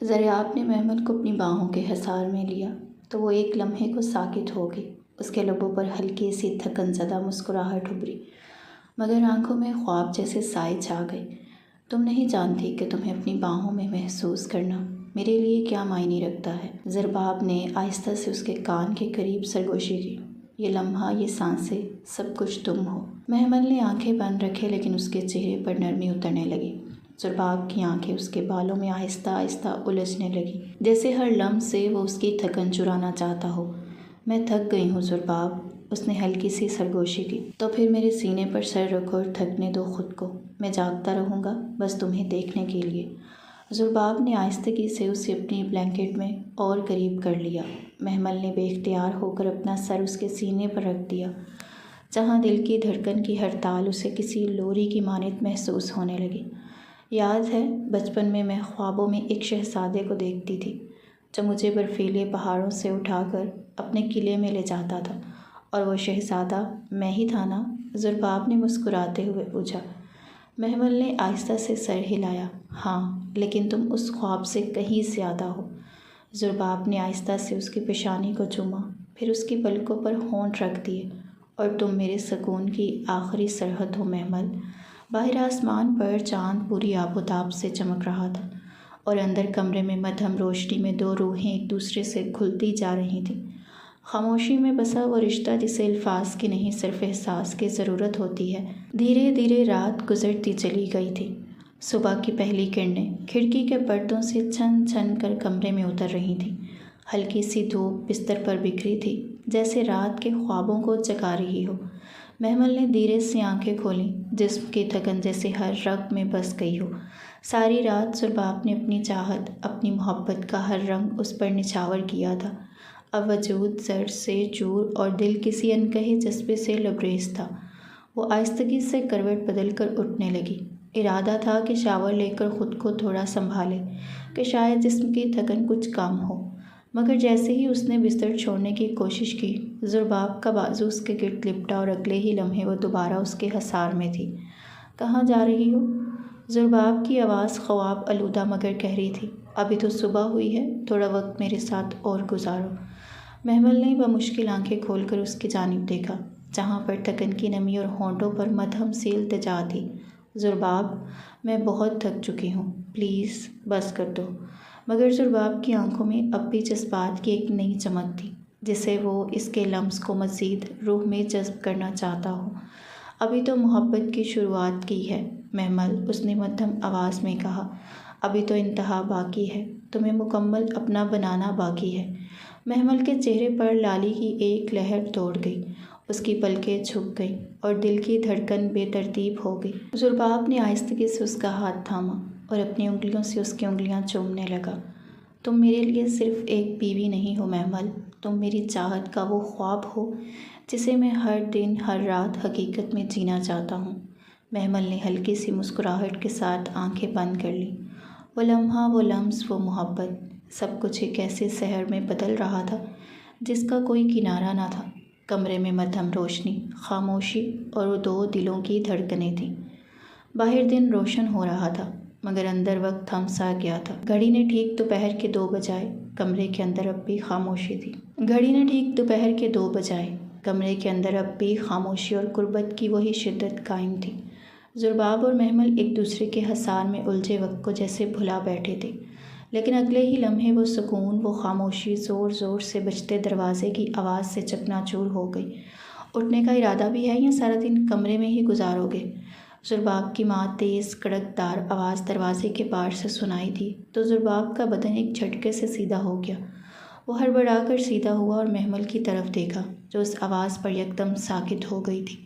ذریعہ نے محمل کو اپنی باہوں کے حصار میں لیا تو وہ ایک لمحے کو ساکت ہو گئی۔ اس کے لبوں پر ہلکی سی تھکن زدہ مسکراہٹ ابھری، مگر آنکھوں میں خواب جیسے سائے چھا گئے۔ تم نہیں جانتی کہ تمہیں اپنی باہوں میں محسوس کرنا میرے لیے کیا معنی رکھتا ہے۔ ضرباب نے آہستہ سے اس کے کان کے قریب سرگوشی کی۔ یہ لمحہ، یہ سانسیں، سب کچھ تم ہو۔ محمل نے آنکھیں بند رکھے لیکن اس کے چہرے پر نرمی اترنے لگی۔ ضرباب کی آنکھیں اس کے بالوں میں آہستہ آہستہ الجھنے لگیں، جیسے ہر لمح سے وہ اس کی تھکن چرانا چاہتا ہو۔ میں تھک گئی ہوں ضرباب، اس نے ہلکی سی سرگوشی کی۔ تو پھر میرے سینے پر سر رکھو اور تھکنے دو خود کو۔ میں جاگتا رہوں گا بس تمہیں دیکھنے کے لیے۔ ضرباب نے آہستگی سے اسے اپنی بلینکٹ میں اور قریب کر لیا۔ محمل نے بے اختیار ہو کر اپنا سر اس کے سینے پر رکھ دیا، جہاں دل کی دھڑکن کی ہر تال اسے کسی لوری کی مانند محسوس ہونے لگی۔ یاد ہے بچپن میں خوابوں میں ایک شہزادے کو دیکھتی تھی جو مجھے برفیلے پہاڑوں سے اٹھا کر اپنے قلعے میں لے جاتا تھا، اور وہ شہزادہ میں ہی تھا نا؟ ضرباب نے مسکراتے ہوئے پوچھا۔ محمل نے آہستہ سے سر ہلایا۔ ہاں، لیکن تم اس خواب سے کہیں زیادہ ہو۔ ضرباب نے آہستہ سے اس کی پیشانی کو چوما، پھر اس کی پلکوں پر ہونٹ رکھ دیے۔ اور تم میرے سکون کی آخری سرحد ہو محمل۔ باہر آسمان پر چاند پوری آب و تاب سے چمک رہا تھا، اور اندر کمرے میں مدھم روشنی میں دو روحیں ایک دوسرے سے گھلتی جا رہی تھیں۔ خاموشی میں بسا وہ رشتہ جسے الفاظ کی نہیں صرف احساس کی ضرورت ہوتی ہے۔ دھیرے دھیرے رات گزرتی چلی گئی تھی۔ صبح کی پہلی کرنیں کھڑکی کے پردوں سے چھن چھن کر کمرے میں اتر رہی تھیں۔ ہلکی سی دھوپ بستر پر بکھری تھی، جیسے رات کے خوابوں کو جگا رہی ہو۔ محمل نے دھیرے سے آنکھیں کھولیں، جسم کی تھکن جیسے ہر رگ میں بس گئی ہو۔ ساری رات ضرباب نے اپنی چاہت، اپنی محبت کا ہر رنگ اس پر نچھاور کیا تھا۔ اب وجود زر سے چور اور دل کسی انکہے جذبے سے لبریز تھا۔ وہ آہستگی سے کروٹ بدل کر اٹھنے لگی۔ ارادہ تھا کہ شاور لے کر خود کو تھوڑا سنبھالے، کہ شاید جسم کی تھکن کچھ کم ہو، مگر جیسے ہی اس نے بستر چھوڑنے کی کوشش کی، ضرباب کا بازو اس کے گرد لپٹا اور اگلے ہی لمحے وہ دوبارہ اس کے حصار میں تھی۔ کہاں جا رہی ہو؟ ضرباب کی آواز خواب آلودہ مگر گہری تھی۔ ابھی تو صبح ہوئی ہے، تھوڑا وقت میرے ساتھ اور گزارو۔ محمل نے بمشکل آنکھیں کھول کر اس کی جانب دیکھا، جہاں پر تھکن کی نمی اور ہونٹوں پر مدھم سی التجا تھی۔ ضرباب، میں بہت تھک چکی ہوں، پلیز بس کر دو۔ مگر ضرباب کی آنکھوں میں اب بھی جذبات کی ایک نئی چمک تھی، جسے وہ اس کے لمس کو مزید روح میں جذب کرنا چاہتا ہو۔ ابھی تو محبت کی شروعات کی ہے محمل، اس نے مدھم آواز میں کہا۔ ابھی تو انتہا باقی ہے، تمہیں مکمل اپنا بنانا باقی ہے۔ محمل کے چہرے پر لالی کی ایک لہر دوڑ گئی، اس کی پلکیں جھک گئیں اور دل کی دھڑکن بے ترتیب ہو گئی۔ ضرباب نے آہستگی سے اس کا ہاتھ تھاما اور اپنی انگلیوں سے اس کی انگلیاں چومنے لگا۔ تم میرے لیے صرف ایک بیوی نہیں ہو محمل، تم میری چاہت کا وہ خواب ہو جسے میں ہر دن ہر رات حقیقت میں جینا چاہتا ہوں۔ محمل نے ہلکی سی مسکراہٹ کے ساتھ آنکھیں بند کر لیں۔ وہ لمحہ، وہ لمس، وہ محبت، سب کچھ ایک ایسے سحر میں بدل رہا تھا جس کا کوئی کنارہ نہ تھا۔ کمرے میں مدھم روشنی، خاموشی اور دو دلوں کی دھڑکنیں تھیں۔ باہر دن روشن ہو رہا تھا، مگر اندر وقت تھم سا گیا تھا۔ گھڑی نے ٹھیک دوپہر کے 2 بجائے، کمرے کے اندر اب بھی خاموشی تھی۔ گھڑی نے ٹھیک دوپہر کے 2 بجائے، کمرے کے اندر اب بھی خاموشی اور قربت کی وہی شدت قائم تھی۔ ضرباب اور محمل ایک دوسرے کے حصار میں الجھے وقت کو جیسے بھلا بیٹھے تھے، لیکن اگلے ہی لمحے وہ سکون، وہ خاموشی زور زور سے بجتے دروازے کی آواز سے چکنا چور ہو گئی۔ اٹھنے کا ارادہ بھی ہے یا سارا دن کمرے میں ہی گزارو گے؟ ضرباب کی ماں تیز کڑک دار آواز دروازے کے پار سے سنائی دی تو ضرباب کا بدن ایک جھٹکے سے سیدھا ہو گیا۔ وہ ہڑبڑا کر سیدھا ہوا اور محمل کی طرف دیکھا جو اس آواز پر یکدم ساکت ہو گئی تھی۔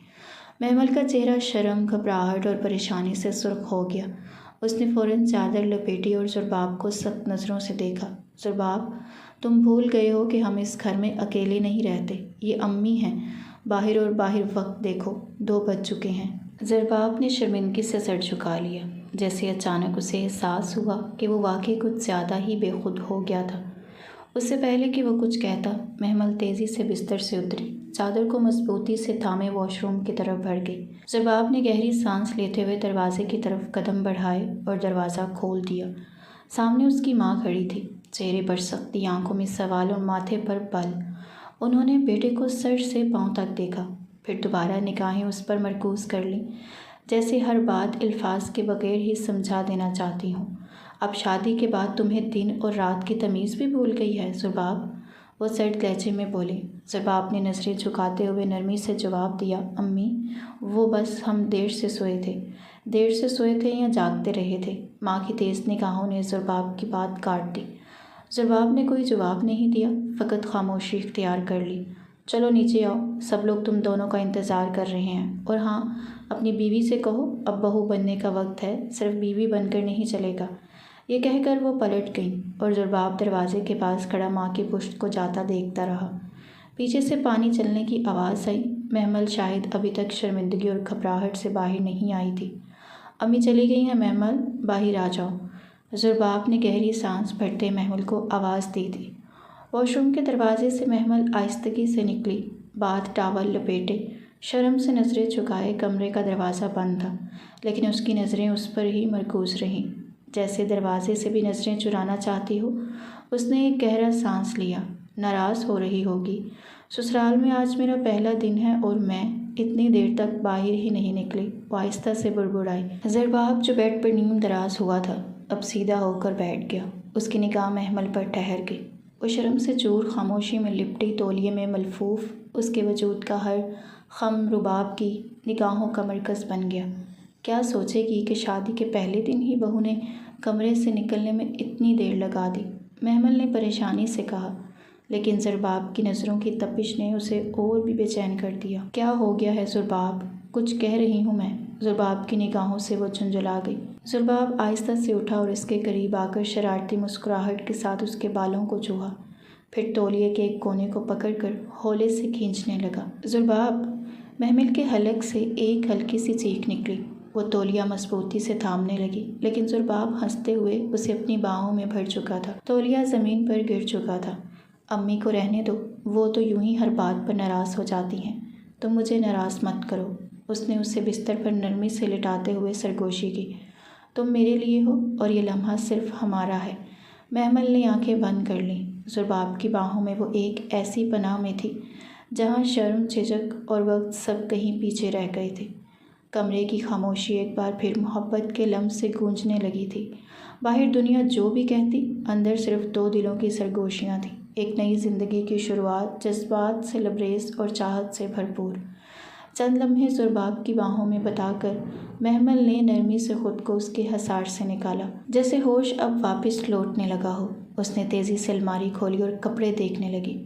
محمل کا چہرہ شرم، گھبراہٹ اور پریشانی سے سرخ ہو گیا۔ اس نے فوراً چادر لپیٹی اور ضرباب کو سخت نظروں سے دیکھا۔ ضرباب، تم بھول گئے ہو کہ ہم اس گھر میں اکیلے نہیں رہتے، یہ امی ہیں۔ باہر اور باہر وقت دیکھو، 2 بج چکے ہیں۔ ضرباب نے شرمندگی سے سر جھکا لیا، جیسے اچانک اسے احساس ہوا کہ وہ واقعی کچھ زیادہ ہی بے خود ہو گیا تھا۔ اس سے پہلے کہ وہ کچھ کہتا، محمل تیزی سے بستر سے اتری، چادر کو مضبوطی سے تھامے واش روم کی طرف بڑھ گئی۔ ضرباب نے گہری سانس لیتے ہوئے دروازے کی طرف قدم بڑھائے اور دروازہ کھول دیا۔ سامنے اس کی ماں کھڑی تھی، چہرے پر سختی، آنکھوں میں سوال اور ماتھے پر بل۔ انہوں نے بیٹے کو سر سے پاؤں تک دیکھا، پھر دوبارہ نگاہیں اس پر مرکوز کر لیں، جیسے ہر بات الفاظ کے بغیر ہی سمجھا دینا چاہتی ہوں۔ اب شادی کے بعد تمہیں دن اور رات کی تمیز بھی بھول گئی ہے زرباب، وہ سرد لہجے میں بولی۔ زرباب نے نظریں جھکاتے ہوئے نرمی سے جواب دیا، امی، وہ بس ہم دیر سے سوئے تھے یا جاگتے رہے تھے۔ ماں کی تیز نگاہوں نے زرباب کی بات کاٹ دی۔ زرباب نے کوئی جواب نہیں دیا، فقط خاموشی اختیار کر لی۔ چلو نیچے آؤ، سب لوگ تم دونوں کا انتظار کر رہے ہیں، اور ہاں، اپنی بیوی سے کہو اب بہو بننے کا وقت ہے، صرف بیوی بن کر نہیں چلے گا۔ یہ کہہ کر وہ پلٹ گئیں اور زرباب دروازے کے پاس کھڑا ماں کی پشت کو جاتا دیکھتا رہا۔ پیچھے سے پانی چلنے کی آواز آئی۔ محمل شاید ابھی تک شرمندگی اور گھبراہٹ سے باہر نہیں آئی تھی۔ امی چلی گئی ہیں محمل، باہر آ جاؤ، زرباب نے گہری سانس بھرتے محمل کو آواز دی تھی۔ واش روم کے دروازے سے محمل آہستگی سے نکلی، باتھ ٹاول لپیٹے، شرم سے نظریں جھکائے۔ کمرے کا دروازہ بند تھا، لیکن اس کی نظریں اس پر ہی مرکوز رہیں، جیسے دروازے سے بھی نظریں چرانا چاہتی ہو۔ اس نے ایک گہرا سانس لیا۔ ناراض ہو رہی ہوگی، سسرال میں آج میرا پہلا دن ہے اور میں اتنی دیر تک باہر ہی نہیں نکلی، وہ آہستہ سے بڑبڑائی۔ زرباب جو بیڈ پر نیم دراز ہوا تھا، اب سیدھا ہو کر بیٹھ گیا۔ اس کی نگاہ محمل پر ٹھہر گئی۔ وہ شرم سے چور خاموشی میں لپٹی تولیے میں ملفوف اس کے وجود کا ہر خم رباب کی نگاہوں کا مرکز بن گیا۔ کیا سوچے گی کہ شادی کے پہلے دن ہی بہو نے کمرے سے نکلنے میں اتنی دیر لگا دی، محمل نے پریشانی سے کہا، لیکن زرباب کی نظروں کی تپش نے اسے اور بھی بے چین کر دیا۔ کیا ہو گیا ہے زرباب؟ کچھ کہہ رہی ہوں میں، زرباب کی نگاہوں سے وہ جھنجھلا گئی۔ زرباب آہستہ سے اٹھا اور اس کے قریب آ کر شرارتی مسکراہٹ کے ساتھ اس کے بالوں کو چھوا، پھر تولیے کے ایک کونے کو پکڑ کر ہولے سے کھینچنے لگا۔ زرباب! محمل کے حلق سے ایک ہلکی سی چیخ نکلی۔ وہ تولیہ مضبوطی سے تھامنے لگی، لیکن زرباب ہنستے ہوئے اسے اپنی باہوں میں بھر چکا تھا۔ تولیہ زمین پر گر چکا تھا۔ امی کو رہنے دو، وہ تو یوں ہی ہر بات پر ناراض ہو جاتی ہیں، تم مجھے ناراض مت کرو۔ اس نے اسے بستر پر نرمی سے لٹاتے ہوئے سرگوشی کی۔ تم میرے لیے ہو اور یہ لمحہ صرف ہمارا ہے۔ محمل نے آنکھیں بند کر لیں۔ زرباب کی باہوں میں وہ ایک ایسی پناہ میں تھی جہاں شرم، جھجک اور وقت سب کہیں پیچھے رہ گئے تھے۔ کمرے کی خاموشی ایک بار پھر محبت کے لمس سے گونجنے لگی تھی۔ باہر دنیا جو بھی کہتی، اندر صرف دو دلوں کی سرگوشیاں تھیں، ایک نئی زندگی کی شروعات، جذبات سے لبریز اور چاہت سے بھرپور۔ چند لمحے زرباب کی باہوں میں بتا کر محمل نے نرمی سے خود کو اس کے حصار سے نکالا، جیسے ہوش اب واپس لوٹنے لگا ہو۔ اس نے تیزی سے الماری کھولی اور کپڑے دیکھنے لگی،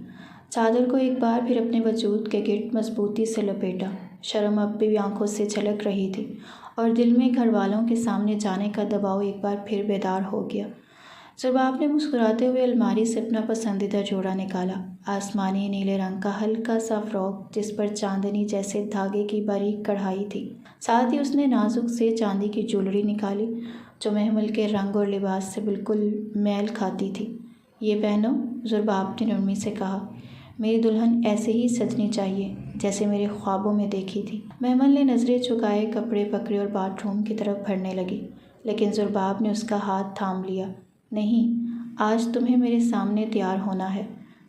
چادر کو ایک بار پھر اپنے وجود کے گرد مضبوطی سے لپیٹا۔ شرم اب بھی آنکھوں سے جھلک رہی تھی اور دل میں گھر والوں کے سامنے جانے کا دباؤ ایک بار پھر بیدار ہو گیا۔ زرباب نے مسکراتے ہوئے الماری سے اپنا پسندیدہ جوڑا نکالا، آسمانی نیلے رنگ کا ہلکا سا فراک جس پر چاندنی جیسے دھاگے کی باریک کڑھائی تھی۔ ساتھ ہی اس نے نازک سے چاندی کی جویلری نکالی جو محمل کے رنگ اور لباس سے بالکل میل کھاتی تھی۔ یہ پہنو، زرباب نے نرمی سے کہا، میری دلہن ایسے ہی سجنی چاہیے جیسے میرے خوابوں میں دیکھی تھی۔ محمل نے نظریں جھکائے، کپڑے پکڑے اور باتھ روم کی طرف بڑھنے لگی، لیکن زرباب نے اس کا ہاتھ تھام لیا۔ نہیں، آج تمہیں میرے سامنے تیار ہونا ہے،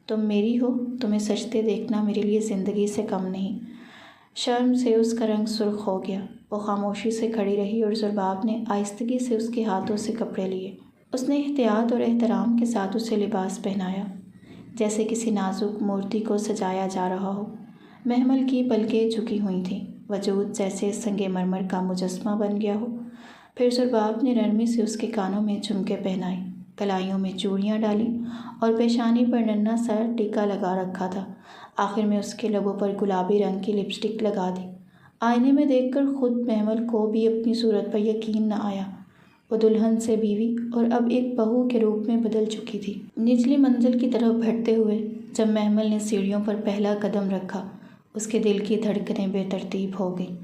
تم میری ہو، تمہیں سجتے دیکھنا میرے لیے زندگی سے کم نہیں۔ شرم سے اس کا رنگ سرخ ہو گیا۔ وہ خاموشی سے کھڑی رہی اور زرباب نے آہستگی سے اس کے ہاتھوں سے کپڑے لیے۔ اس نے احتیاط اور احترام کے ساتھ اسے لباس پہنایا، جیسے کسی نازک مورتی کو سجایا جا رہا ہو۔ محمل کی پلکیں جھکی ہوئی تھیں، وجود جیسے سنگ مرمر کا مجسمہ بن گیا ہو۔ پھر زرباب نے نرمی سے اس کے کانوں میں جھمکے پہنائے، کلائیوں میں چوڑیاں ڈالیں اور پیشانی پر ننھا سا ٹیکا لگا رکھا تھا۔ آخر میں اس کے لبوں پر گلابی رنگ کی لپسٹک لگا دی۔ آئینے میں دیکھ کر خود محمل کو بھی اپنی صورت پر یقین نہ آیا۔ وہ دلہن سے بیوی اور اب ایک بہو کے روپ میں بدل چکی تھی۔ نچلی منزل کی طرف بڑھتے ہوئے جب محمل نے سیڑھیوں پر پہلا قدم رکھا، اس کے دل کی دھڑکنیں بے ترتیب ہو گئیں۔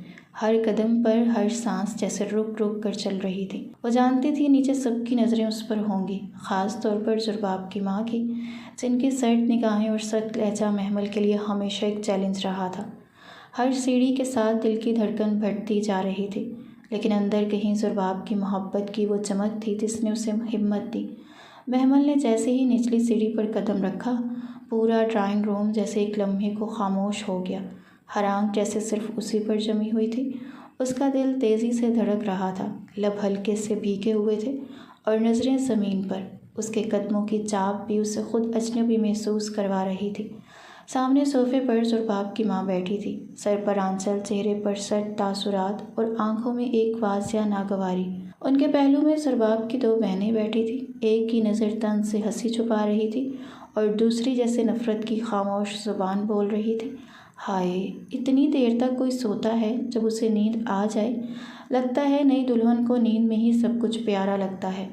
ہر قدم پر ہر سانس جیسے رک رک کر چل رہی تھی۔ وہ جانتی تھی نیچے سب کی نظریں اس پر ہوں گی، خاص طور پر زرباب کی ماں کی، جن کی سرد نگاہیں اور سخت لہجہ محمل کے لیے ہمیشہ ایک چیلنج رہا تھا۔ ہر سیڑھی کے ساتھ دل کی دھڑکن بڑھتی جا رہی تھی، لیکن اندر کہیں زرباب کی محبت کی وہ چمک تھی جس نے اسے ہمت دی۔ محمل نے جیسے ہی نچلی سیڑھی پر قدم رکھا، پورا ڈرائنگ روم جیسے ایک لمحے کو خاموش ہو گیا۔ ہر آنکھ جیسے صرف اسی پر جمی ہوئی تھی۔ اس کا دل تیزی سے دھڑک رہا تھا، لب ہلکے سے بھیگے ہوئے تھے اور نظریں زمین پر۔ اس کے قدموں کی چاپ بھی اسے خود اجنبی محسوس کروا رہی تھی۔ سامنے صوفے پر زرباب کی ماں بیٹھی تھی، سر پر آنچل، چہرے پر سرد تاثرات اور آنکھوں میں ایک واضح ناگواری۔ ان کے پہلو میں زرباب کی دو بہنیں بیٹھی تھیں، ایک کی نظر طنز سے ہنسی چھپا رہی تھی اور دوسری جیسے نفرت کی خاموش زبان بول رہی تھی۔ ہائے، اتنی دیر تک کوئی سوتا ہے جب اسے نیند آ جائے، لگتا ہے نئی دلہن کو نیند میں ہی سب کچھ پیارا لگتا ہے۔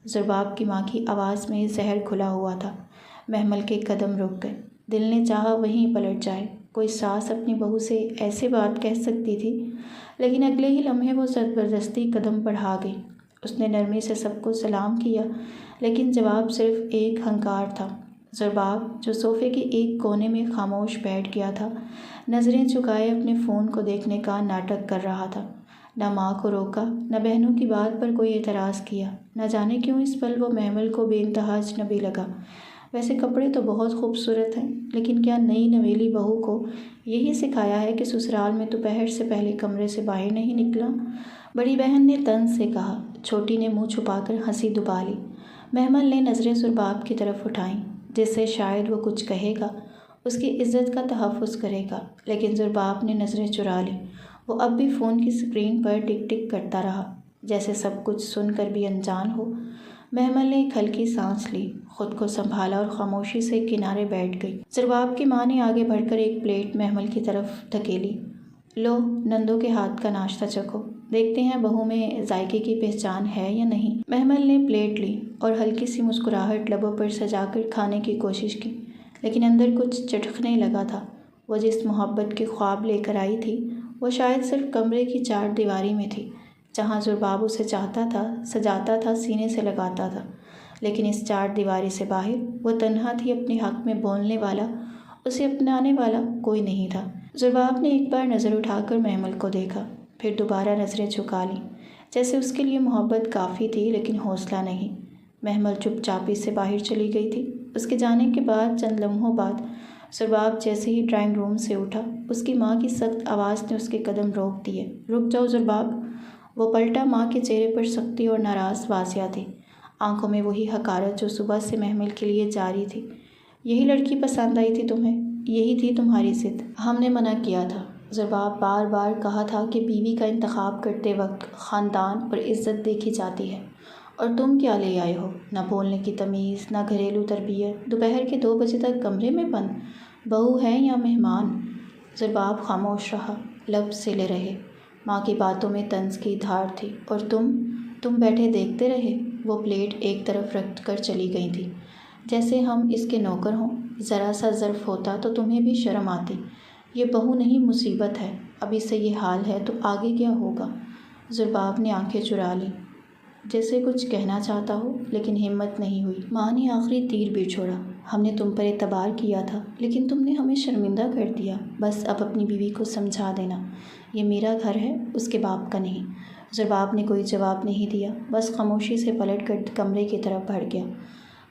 زرباب کی ماں کی آواز میں زہر کھلا ہوا تھا۔ محمل کے قدم رک گئے، دل نے چاہا وہیں پلٹ جائے۔ کوئی ساس اپنی بہو سے ایسے بات کہہ سکتی تھی، لیکن اگلے ہی لمحے وہ زبردستی قدم بڑھا گئی۔ اس نے نرمی سے سب کو سلام کیا، لیکن جواب صرف ایک ہنکار تھا۔ زرباب جو صوفے کے ایک کونے میں خاموش بیٹھ گیا تھا، نظریں جھکائے اپنے فون کو دیکھنے کا ناٹک کر رہا تھا۔ نہ ماں کو روکا، نہ بہنوں کی بات پر کوئی اعتراض کیا۔ نہ جانے کیوں اس پل وہ محمل کو بے انتہا اجنبی لگا۔ ویسے کپڑے تو بہت خوبصورت ہیں، لیکن کیا نئی نویلی بہو کو یہی سکھایا ہے کہ سسرال میں دوپہر سے پہلے کمرے سے باہر نہیں نکلا؟ بڑی بہن نے طنز سے کہا۔ چھوٹی نے منہ چھپا کر ہنسی دبا لی۔ محمل نے نظریں زرباب کی طرف اٹھائیں، جس سے شاید وہ کچھ کہے گا، اس کی عزت کا تحفظ کرے گا، لیکن زرباب نے نظریں چرا لیں۔ وہ اب بھی فون کی اسکرین پر ٹک ٹک کرتا رہا، جیسے سب کچھ سن کر بھی انجان ہو۔ محمل نے ایک ہلکی سانس لی، خود کو سنبھالا اور خاموشی سے کنارے بیٹھ گئی۔ زرباب کی ماں نے آگے بڑھ کر ایک پلیٹ محمل کی طرف دھکیلی۔ لو، نندوں کے ہاتھ کا ناشتہ چکھو، دیکھتے ہیں بہو میں ذائقے کی پہچان ہے یا نہیں۔ محمل نے پلیٹ لی اور ہلکی سی مسکراہٹ لبوں پر سجا کر کھانے کی کوشش کی، لیکن اندر کچھ چٹکنے لگا تھا۔ وہ جس محبت کے خواب لے کر آئی تھی، وہ شاید صرف کمرے کی چار دیواری میں تھی، جہاں زرباب اسے چاہتا تھا، سجاتا تھا، سینے سے لگاتا تھا۔ لیکن اس چار دیواری سے باہر وہ تنہا تھی، اپنے حق میں بولنے والا، اسے اپنانے والا کوئی نہیں تھا۔ زرباب نے ایک بار نظر اٹھا کر محمل کو دیکھا، پھر دوبارہ نظریں جھکا لیں، جیسے اس کے لیے محبت کافی تھی لیکن حوصلہ نہیں۔ محمل چپ چاپی سے باہر چلی گئی تھی۔ اس کے جانے کے بعد چند لمحوں بعد زرباب جیسے ہی ڈرائنگ روم سے اٹھا، اس کی ماں کی سخت آواز نے اس کے قدم روک دیے۔ رک جاؤ زرباب! وہ پلٹا۔ ماں کے چہرے پر سختی اور ناراض واضح تھی، آنکھوں میں وہی حقارت جو صبح سے محمل کے لیے جاری تھی۔ یہی لڑکی پسند آئی تھی تمہیں؟ یہی تھی تمہاری ضد؟ ہم نے منع کیا تھا۔ زرباب بار بار کہا تھا کہ بیوی کا انتخاب کرتے وقت خاندان اور عزت دیکھی جاتی ہے، اور تم کیا لے آئے ہو؟ نہ بولنے کی تمیز، نہ گھریلو تربیت، دوپہر کے 2 بجے تک کمرے میں بند، بہو ہے یا مہمان؟ زرباب خاموش رہا، لب سلے رہے۔ ماں کی باتوں میں طنز کی دھار تھی۔ اور تم بیٹھے دیکھتے رہے؟ وہ پلیٹ ایک طرف رکھ کر چلی گئی تھی، جیسے ہم اس کے نوکر ہوں۔ ذرا سا ظرف ہوتا تو تمہیں بھی شرم آتی۔ یہ بہو نہیں، مصیبت ہے۔ ابھی سے یہ حال ہے تو آگے کیا ہوگا؟ زرباب نے آنکھیں چرا لیں، جیسے کچھ کہنا چاہتا ہو، لیکن ہمت نہیں ہوئی۔ ماں نے آخری تیر بھی چھوڑا۔ ہم نے تم پر اعتبار کیا تھا، لیکن تم نے ہمیں شرمندہ کر دیا۔ بس اب اپنی بیوی کو سمجھا دینا، یہ میرا گھر ہے، اس کے باپ کا نہیں۔ زرباب نے کوئی جواب نہیں دیا، بس خاموشی سے پلٹ کر کمرے کی طرف بڑھ گیا۔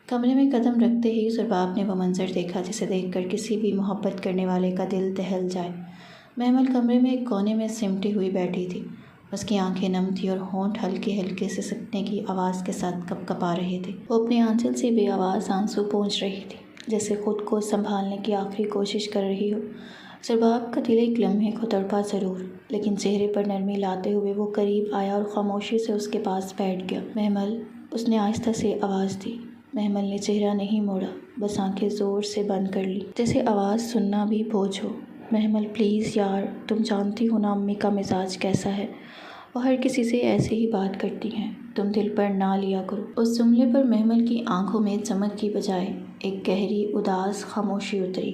کمرے میں قدم رکھتے ہی زرباب نے وہ منظر دیکھا جسے دیکھ کر کسی بھی محبت کرنے والے کا دل دہل جائے۔ محمل کمرے میں ایک کونے میں سمٹی ہوئی بیٹھی تھی۔ اس کی آنکھیں نم تھیں اور ہونٹ ہلکے ہلکے سے سکنے کی آواز کے ساتھ کپ کپا رہے تھے۔ وہ اپنے آنچل سے بے آواز آنسو پونچھ رہی تھی، جیسے خود کو سنبھالنے کی آخری کوشش کر رہی ہو۔ زرباب کا دل ایک لمحے کو تڑپا ضرور، لیکن چہرے پر نرمی لاتے ہوئے وہ قریب آیا اور خاموشی سے اس کے پاس بیٹھ گیا۔ محمل، اس نے آہستہ سے آواز دی۔ محمل نے چہرہ نہیں موڑا، بس آنکھیں زور سے بند کر لی، جیسے آواز سننا بھی بوجھ ہو۔ محمل پلیز یار، تم جانتی ہو نا امی کا مزاج کیسا ہے، وہ ہر کسی سے ایسے ہی بات کرتی ہیں، تم دل پر نہ لیا کرو۔ اس جملے پر محمل کی آنکھوں میں چمک کی بجائے ایک گہری اداس خاموشی اتری۔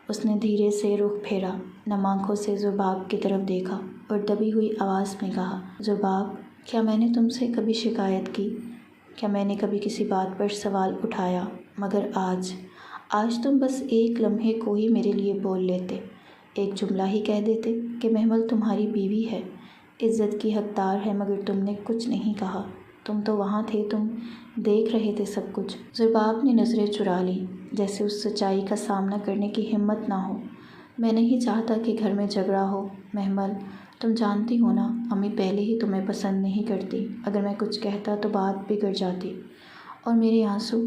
اس نے دھیرے سے رخ پھیرا، نم آنکھوں سے زرباب کی طرف دیکھا اور دبی ہوئی آواز میں کہا، زرباب، کیا میں نے تم سے کبھی شکایت کی؟ کیا میں نے کبھی کسی بات پر سوال اٹھایا؟ مگر آج تم بس ایک لمحے کو ہی میرے لیے بول لیتے، ایک جملہ ہی کہہ دیتے کہ محمل تمہاری بیوی ہے۔ عزت کی حقدار ہے مگر تم نے کچھ نہیں کہا۔ تم تو وہاں تھے، تم دیکھ رہے تھے سب کچھ۔ ضرباب نے نظریں چرا لیں، جیسے اس سچائی کا سامنا کرنے کی ہمت نہ ہو۔ میں نہیں چاہتا کہ گھر میں جھگڑا ہو محمل، تم جانتی ہو نا امی پہلے ہی تمہیں پسند نہیں کرتی۔ اگر میں کچھ کہتا تو بات بگڑ جاتی، اور میرے آنسو،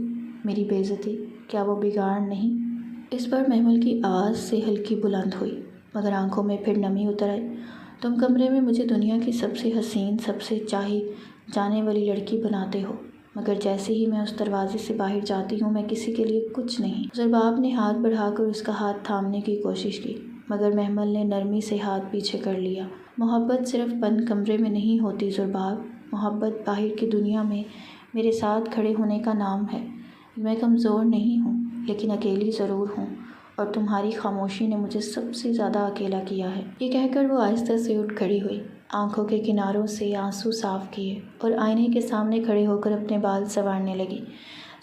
میری بے عزتی، کیا وہ بگاڑ نہیں؟ اس پر محمل کی آواز سے ہلکی بلند ہوئی مگر آنکھوں میں پھر نمی اتر آئی۔ تم کمرے میں مجھے دنیا کی سب سے حسین، سب سے چاہی جانے والی لڑکی بناتے ہو، مگر جیسے ہی میں اس دروازے سے باہر جاتی ہوں میں کسی کے لیے کچھ نہیں۔ ضرباب نے ہاتھ بڑھا کر اس کا ہاتھ تھامنے کی کوشش کی مگر محمل نے نرمی سے ہاتھ پیچھے کر لیا۔ محبت صرف بند کمرے میں نہیں ہوتی ضرباب، محبت باہر کی دنیا میں میرے ساتھ کھڑے ہونے کا نام ہے۔ میں کمزور نہیں ہوں لیکن اکیلی ضرور ہوں، اور تمہاری خاموشی نے مجھے سب سے زیادہ اکیلا کیا ہے۔ یہ کہہ کر وہ آہستہ سے اٹھ کھڑی ہوئی، آنکھوں کے کناروں سے آنسو صاف کیے اور آئینے کے سامنے کھڑے ہو کر اپنے بال سنوارنے لگی،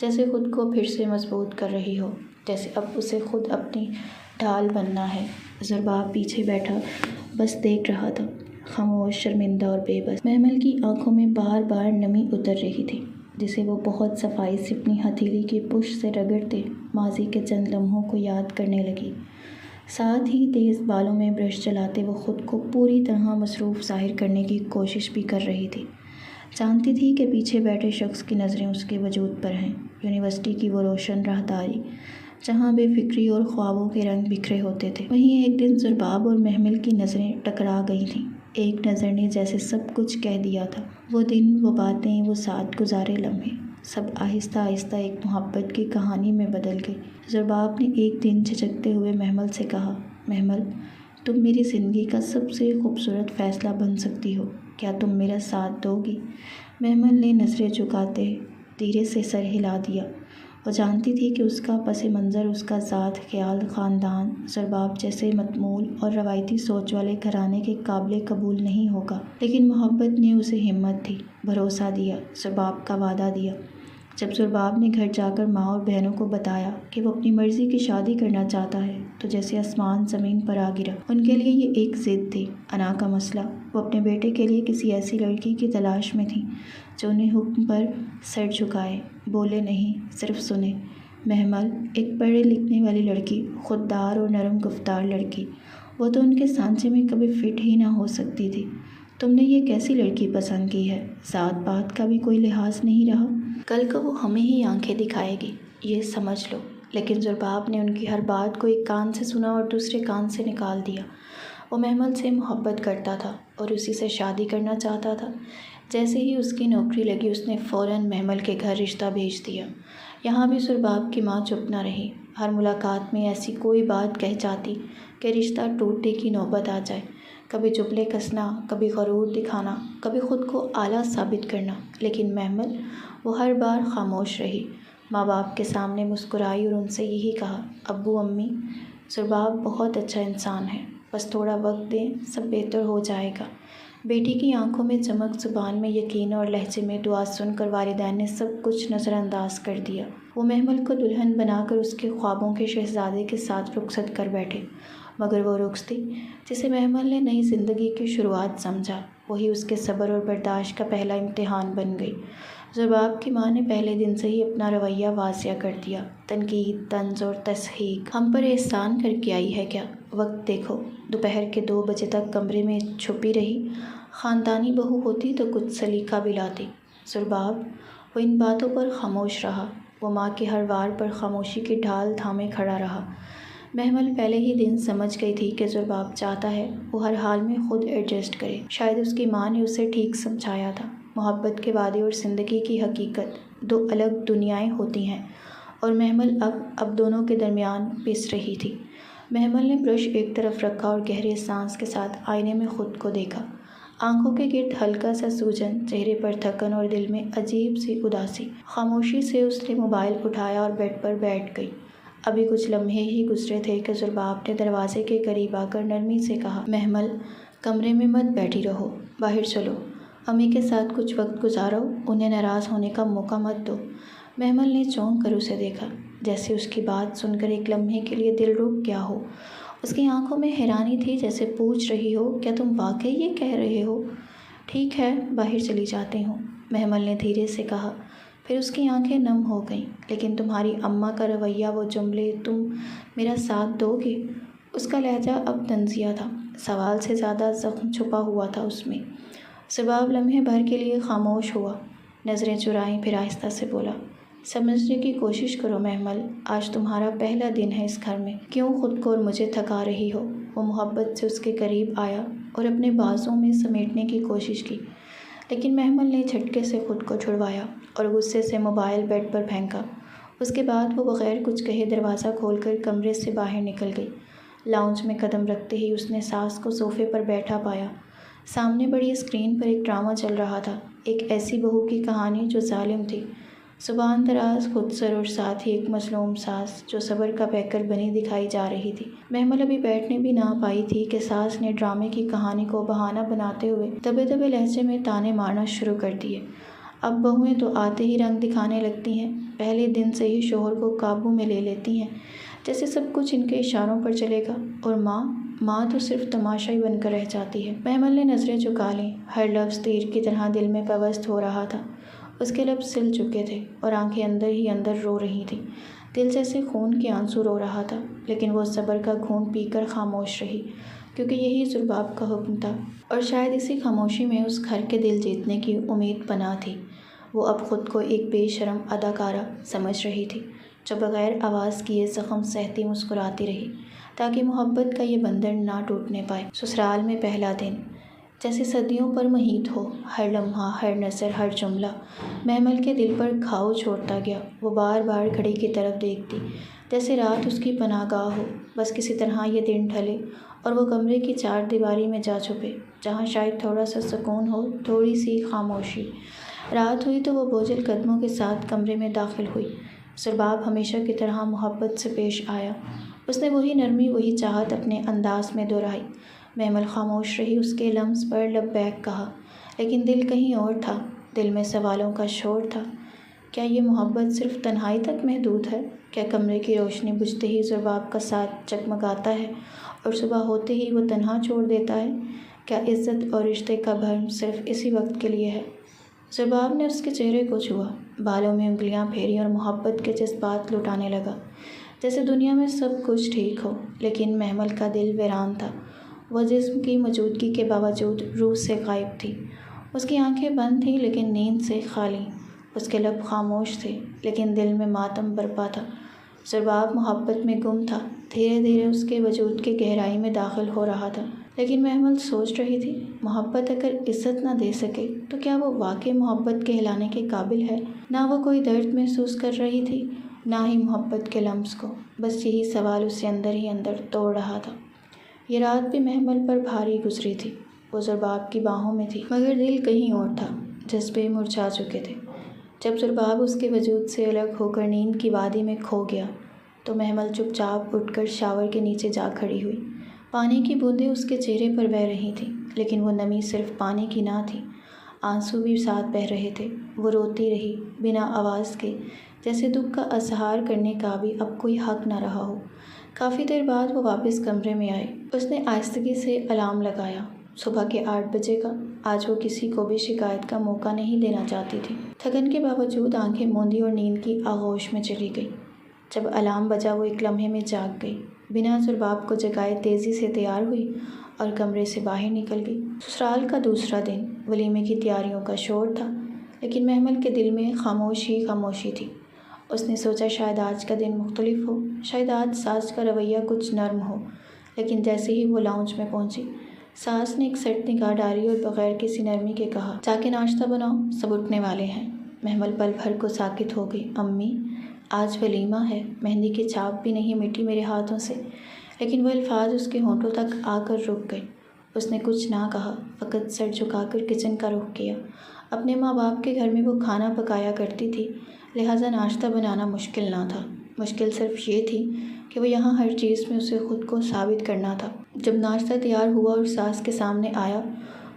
جیسے خود کو پھر سے مضبوط کر رہی ہو، جیسے اب اسے خود اپنی ڈھال بننا ہے۔ ضرباب پیچھے بیٹھا بس دیکھ رہا تھا، خاموش، شرمندہ اور بے بس۔ محمل کی آنکھوں میں بار بار نمی اتر رہی تھی جسے وہ بہت صفائی سے اپنی ہتھیلی کی پشت سے رگڑتے ماضی کے چند لمحوں کو یاد کرنے لگی۔ ساتھ ہی تیز بالوں میں برش چلاتے وہ خود کو پوری طرح مصروف ظاہر کرنے کی کوشش بھی کر رہی تھی۔ جانتی تھی کہ پیچھے بیٹھے شخص کی نظریں اس کے وجود پر ہیں، یونیورسٹی کی وہ روشن راہداری جہاں بے فکری اور خوابوں کے رنگ بکھرے ہوتے تھے، وہیں ایک دن ضرباب اور محمل کی نظریں ٹکرا گئی تھیں۔ ایک نظر نے جیسے سب کچھ کہہ دیا تھا۔ وہ دن، وہ باتیں، وہ ساتھ گزارے لمحے، سب آہستہ آہستہ ایک محبت کی کہانی میں بدل گئی۔ ضرباب نے ایک دن جھجکتے ہوئے محمل سے کہا، محمل، تم میری زندگی کا سب سے خوبصورت فیصلہ بن سکتی ہو، کیا تم میرا ساتھ دو گی؟ محمل نے نظریں جھکاتے دھیرے سے سر ہلا دیا۔ وہ جانتی تھی کہ اس کا پس منظر، اس کا ذات، خیال، خاندان ضرباب جیسے متمول اور روایتی سوچ والے گھرانے کے قابل قبول نہیں ہوگا، لیکن محبت نے اسے ہمت دی، بھروسہ دیا، ضرباب کا وعدہ دیا۔ جب ضرباب نے گھر جا کر ماں اور بہنوں کو بتایا کہ وہ اپنی مرضی کی شادی کرنا چاہتا ہے تو جیسے آسمان زمین پر آ گرا۔ ان کے لیے یہ ایک ضد تھی، انا کا مسئلہ۔ وہ اپنے بیٹے کے لیے کسی ایسی لڑکی کی تلاش میں تھیں جو انہیں حکم پر سر جھکائے، بولے نہیں، صرف سنے۔ محمل، ایک پڑھے لکھنے والی لڑکی، خوددار اور نرم گفتار لڑکی، وہ تو ان کے سانچے میں کبھی فٹ ہی نہ ہو سکتی تھی۔ تم نے یہ کیسی لڑکی پسند کی ہے؟ ذات پات کا بھی کوئی لحاظ نہیں رہا؟ کل کو وہ ہمیں ہی آنکھیں دکھائے گی، یہ سمجھ لو۔ لیکن ضرباب نے ان کی ہر بات کو ایک کان سے سنا اور دوسرے کان سے نکال دیا۔ وہ محمل سے محبت کرتا تھا اور اسی سے شادی کرنا چاہتا تھا۔ جیسے ہی اس کی نوکری لگی اس نے فوراً محمل کے گھر رشتہ بھیج دیا۔ یہاں بھی ضرباب کی ماں چپ نہ رہی، ہر ملاقات میں ایسی کوئی بات کہہ جاتی کہ رشتہ ٹوٹنے کی نوبت آ جائے، کبھی جملے کسنا، کبھی غرور دکھانا، کبھی خود کو اعلیٰ ثابت کرنا، لیکن محمل، وہ ہر بار خاموش رہی۔ ماں باپ کے سامنے مسکرائی اور ان سے یہی کہا، ابو امی، ضرباب بہت اچھا انسان ہے، بس تھوڑا وقت دیں، سب بہتر ہو جائے گا۔ بیٹی کی آنکھوں میں چمک، زبان میں یقین اور لہجے میں دعا سن کر والدین نے سب کچھ نظر انداز کر دیا۔ وہ محمل کو دلہن بنا کر اس کے خوابوں کے شہزادے کے ساتھ رخصت کر بیٹھے، مگر وہ رخصتی جسے محمل نے نئی زندگی کی شروعات سمجھا، وہی اس کے صبر اور برداشت کا پہلا امتحان بن گئی۔ ضرباب کی ماں نے پہلے دن سے ہی اپنا رویہ واضح کر دیا، تنقید، طنز اور تصحیح۔ ہم پر احسان کر کے آئی ہے کیا؟ وقت دیکھو، دوپہر کے 2 بجے تک کمرے میں چھپی رہی، خاندانی بہو ہوتی تو کچھ سلیقہ بھی لاتی۔ ضرباب، وہ ان باتوں پر خاموش رہا، وہ ماں کے ہر وار پر خاموشی کی ڈھال تھامے کھڑا رہا۔ محمل پہلے ہی دن سمجھ گئی تھی کہ ضرباب چاہتا ہے وہ ہر حال میں خود ایڈجسٹ کرے، شاید اس کی ماں نے اسے ٹھیک سمجھایا تھا۔ محبت کے وعدے اور زندگی کی حقیقت 2 الگ دنیائیں ہوتی ہیں، اور محمل اب دونوں کے درمیان پس رہی تھی۔ محمل نے برش ایک طرف رکھا اور گہرے سانس کے ساتھ آئینے میں خود کو دیکھا، آنکھوں کے گرد ہلکا سا سوجن، چہرے پر تھکن اور دل میں عجیب سی اداسی۔ خاموشی سے اس نے موبائل اٹھایا اور بیڈ پر بیٹھ گئی۔ ابھی کچھ لمحے ہی گزرے تھے کہ ضرباب نے دروازے کے قریب آ کر نرمی سے کہا، محمل، کمرے میں مت بیٹھی رہو، باہر چلو، امی کے ساتھ کچھ وقت گزارو، انہیں ناراض ہونے کا موقع مت دو۔ محمل نے چونک کر اسے دیکھا، جیسے اس کی بات سن کر ایک لمحے کے لیے دل رک گیا ہو۔ اس کی آنکھوں میں حیرانی تھی، جیسے پوچھ رہی ہو، کیا تم واقعی یہ کہہ رہے ہو؟ ٹھیک ہے، باہر چلی جاتی ہوں، محمل نے دھیرے سے کہا۔ پھر اس کی آنکھیں نم ہو گئیں۔ لیکن تمہاری اماں کا رویہ، وہ جملے، تم میرا ساتھ دو گے؟ اس کا لہجہ اب طنزیہ تھا، سوال سے زیادہ زخم چھپا ہوا تھا اس میں۔ سباب لمحے بھر کے لیے خاموش ہوا، نظریں چرائیں، پھر آہستہ سے بولا، سمجھنے کی کوشش کرو محمل، آج تمہارا پہلا دن ہے اس گھر میں، کیوں خود کو اور مجھے تھکا رہی ہو؟ وہ محبت سے اس کے قریب آیا اور اپنے بازوں میں سمیٹنے کی کوشش کی، لیکن محمل نے جھٹکے سے خود کو چھڑوایا اور غصے سے موبائل بیڈ پر پھینکا۔ اس کے بعد وہ بغیر کچھ کہے دروازہ کھول کر کمرے سے باہر نکل گئی۔ لاؤنج میں قدم رکھتے ہی اس نے ساس کو صوفے پر بیٹھا پایا۔ سامنے بڑی اسکرین پر ایک ڈرامہ چل رہا تھا، ایک ایسی بہو کی کہانی جو ظالم تھی، زبان دراز، خودسر اور ساتھ ہی ایک مظلوم ساس جو صبر کا پیکر بنی دکھائی جا رہی تھی۔ محمل ابھی بیٹھنے بھی نہ پائی تھی کہ ساس نے ڈرامے کی کہانی کو بہانہ بناتے ہوئے دبے دبے لہجے میں طعنے مارنا شروع کر دیے۔ اب بہویں تو آتے ہی رنگ دکھانے لگتی ہیں، پہلے دن سے ہی شوہر کو قابو میں لے لیتی ہیں، جیسے سب کچھ ان کے اشاروں پر چلے گا، اور ماں تو صرف تماشائی بن کر رہ جاتی ہے۔ محمل نے نظریں جھکا لیں، ہر لفظ تیر کی طرح دل میں پیوست ہو رہا تھا۔ اس کے لب سل چکے تھے اور آنکھیں اندر ہی اندر رو رہی تھیں، دل جیسے خون کے آنسو رو رہا تھا، لیکن وہ صبر کا گھونٹ پی کر خاموش رہی، کیونکہ یہی سرباب کا حکم تھا، اور شاید اسی خاموشی میں اس گھر کے دل جیتنے کی امید پنہاں تھی۔ وہ اب خود کو ایک بے شرم اداکارہ سمجھ رہی تھی، جو بغیر آواز کیے زخم سہتی مسکراتی رہی، تاکہ محبت کا یہ بندھن نہ ٹوٹنے پائے۔ سسرال میں پہلا دن جیسے صدیوں پر محیط ہو، ہر لمحہ، ہر نظر، ہر جملہ محمل کے دل پر گھاؤ چھوڑتا گیا۔ وہ بار بار گھڑی کی طرف دیکھتی، جیسے رات اس کی پناہ گاہ ہو، بس کسی طرح یہ دن ڈھلے اور وہ کمرے کی چار دیواری میں جا چھپے، جہاں شاید تھوڑا سا سکون ہو، تھوڑی سی خاموشی۔ رات ہوئی تو وہ بوجھل قدموں کے ساتھ کمرے میں داخل ہوئی۔ سرباب ہمیشہ کی طرح محبت سے پیش آیا، اس نے وہی نرمی، وہی چاہت اپنے انداز میں دہرائی۔ محمل خاموش رہی، اس کے لمس پر لبیک کہا، لیکن دل کہیں اور تھا، دل میں سوالوں کا شور تھا۔ کیا یہ محبت صرف تنہائی تک محدود ہے؟ کیا کمرے کی روشنی بجھتے ہی سرباب کا ساتھ جگمگاتا ہے اور صبح ہوتے ہی وہ تنہا چھوڑ دیتا ہے؟ کیا عزت اور رشتے کا بھرم صرف اسی وقت کے لیے ہے؟ سرباب نے اس کے چہرے کو چھوا، بالوں میں انگلیاں پھیری اور محبت کے جذبات لٹانے لگا، جیسے دنیا میں سب کچھ ٹھیک ہو، لیکن محمل کا دل ویران تھا۔ وہ جسم کی موجودگی کے باوجود روح سے غائب تھی۔ اس کی آنکھیں بند تھیں لیکن نیند سے خالی، اس کے لب خاموش تھے لیکن دل میں ماتم برپا تھا۔ سرباب محبت میں گم تھا، دھیرے دھیرے اس کے وجود کی گہرائی میں داخل ہو رہا تھا، لیکن محمل سوچ رہی تھی، محبت اگر عزت نہ دے سکے تو کیا وہ واقعی محبت کہلانے کے قابل ہے؟ نہ وہ کوئی درد محسوس کر رہی تھی، نہ ہی محبت کے لمس کو، بس یہی سوال اسے اندر ہی اندر توڑ رہا تھا۔ یہ رات بھی محمل پر بھاری گزری تھی، وہ سرباب کی باہوں میں تھی مگر دل کہیں اور تھا، جذبے مرجھا چکے تھے۔ جب سرباب اس کے وجود سے الگ ہو کر نیند کی وادی میں کھو گیا تو محمل چپ چاپ اٹھ کر شاور کے نیچے جا کھڑی ہوئی۔ پانی کی بوندیں اس کے چہرے پر بہہ رہی تھیں، لیکن وہ نمی صرف پانی کی نہ تھی، آنسو بھی ساتھ بہہ رہے تھے۔ وہ روتی رہی بنا آواز کے، جیسے دکھ کا اظہار کرنے کا بھی اب کوئی حق نہ رہا ہو۔ کافی دیر بعد وہ واپس کمرے میں آئی۔ اس نے آہستگی سے الارم لگایا، صبح کے 8 بجے کا۔ آج وہ کسی کو بھی شکایت کا موقع نہیں دینا چاہتی تھی۔ تھکن کے باوجود آنکھیں موندی اور نیند کی آغوش میں چلی گئی۔ جب الارم بجا وہ ایک لمحے میں جاگ گئی، بنا سرباب کو جگائے تیزی سے تیار ہوئی اور کمرے سے باہر نکل گئی۔ سسرال کا دوسرا دن، ولیمے کی تیاریوں کا شور تھا، لیکن محمل کے دل میں خاموش ہی خاموشی تھی۔ اس نے سوچا شاید آج کا دن مختلف ہو، شاید آج ساس کا رویہ کچھ نرم ہو، لیکن جیسے ہی وہ لاؤنج میں پہنچی، ساس نے ایک سٹ نگاہ ڈالی اور بغیر کسی نرمی کے کہا، جا کے ناشتہ بناؤ، سب اٹھنے والے ہیں۔ محمل پل بھر کو ساکت ہو گئی۔ امی، آج ولیمہ ہے، مہندی کی چھاپ بھی نہیں مٹی میرے ہاتھوں سے، لیکن وہ الفاظ اس کے ہونٹوں تک آ کر رک گئے۔ اس نے کچھ نہ کہا، فقط سر جھکا کر کچن کا رخ کیا۔ اپنے ماں باپ کے گھر میں وہ کھانا پکایا کرتی تھی، لہٰذا ناشتہ بنانا مشکل نہ تھا۔ مشکل صرف یہ تھی کہ وہ یہاں ہر چیز میں اسے خود کو ثابت کرنا تھا۔ جب ناشتہ تیار ہوا اور ساس کے سامنے آیا،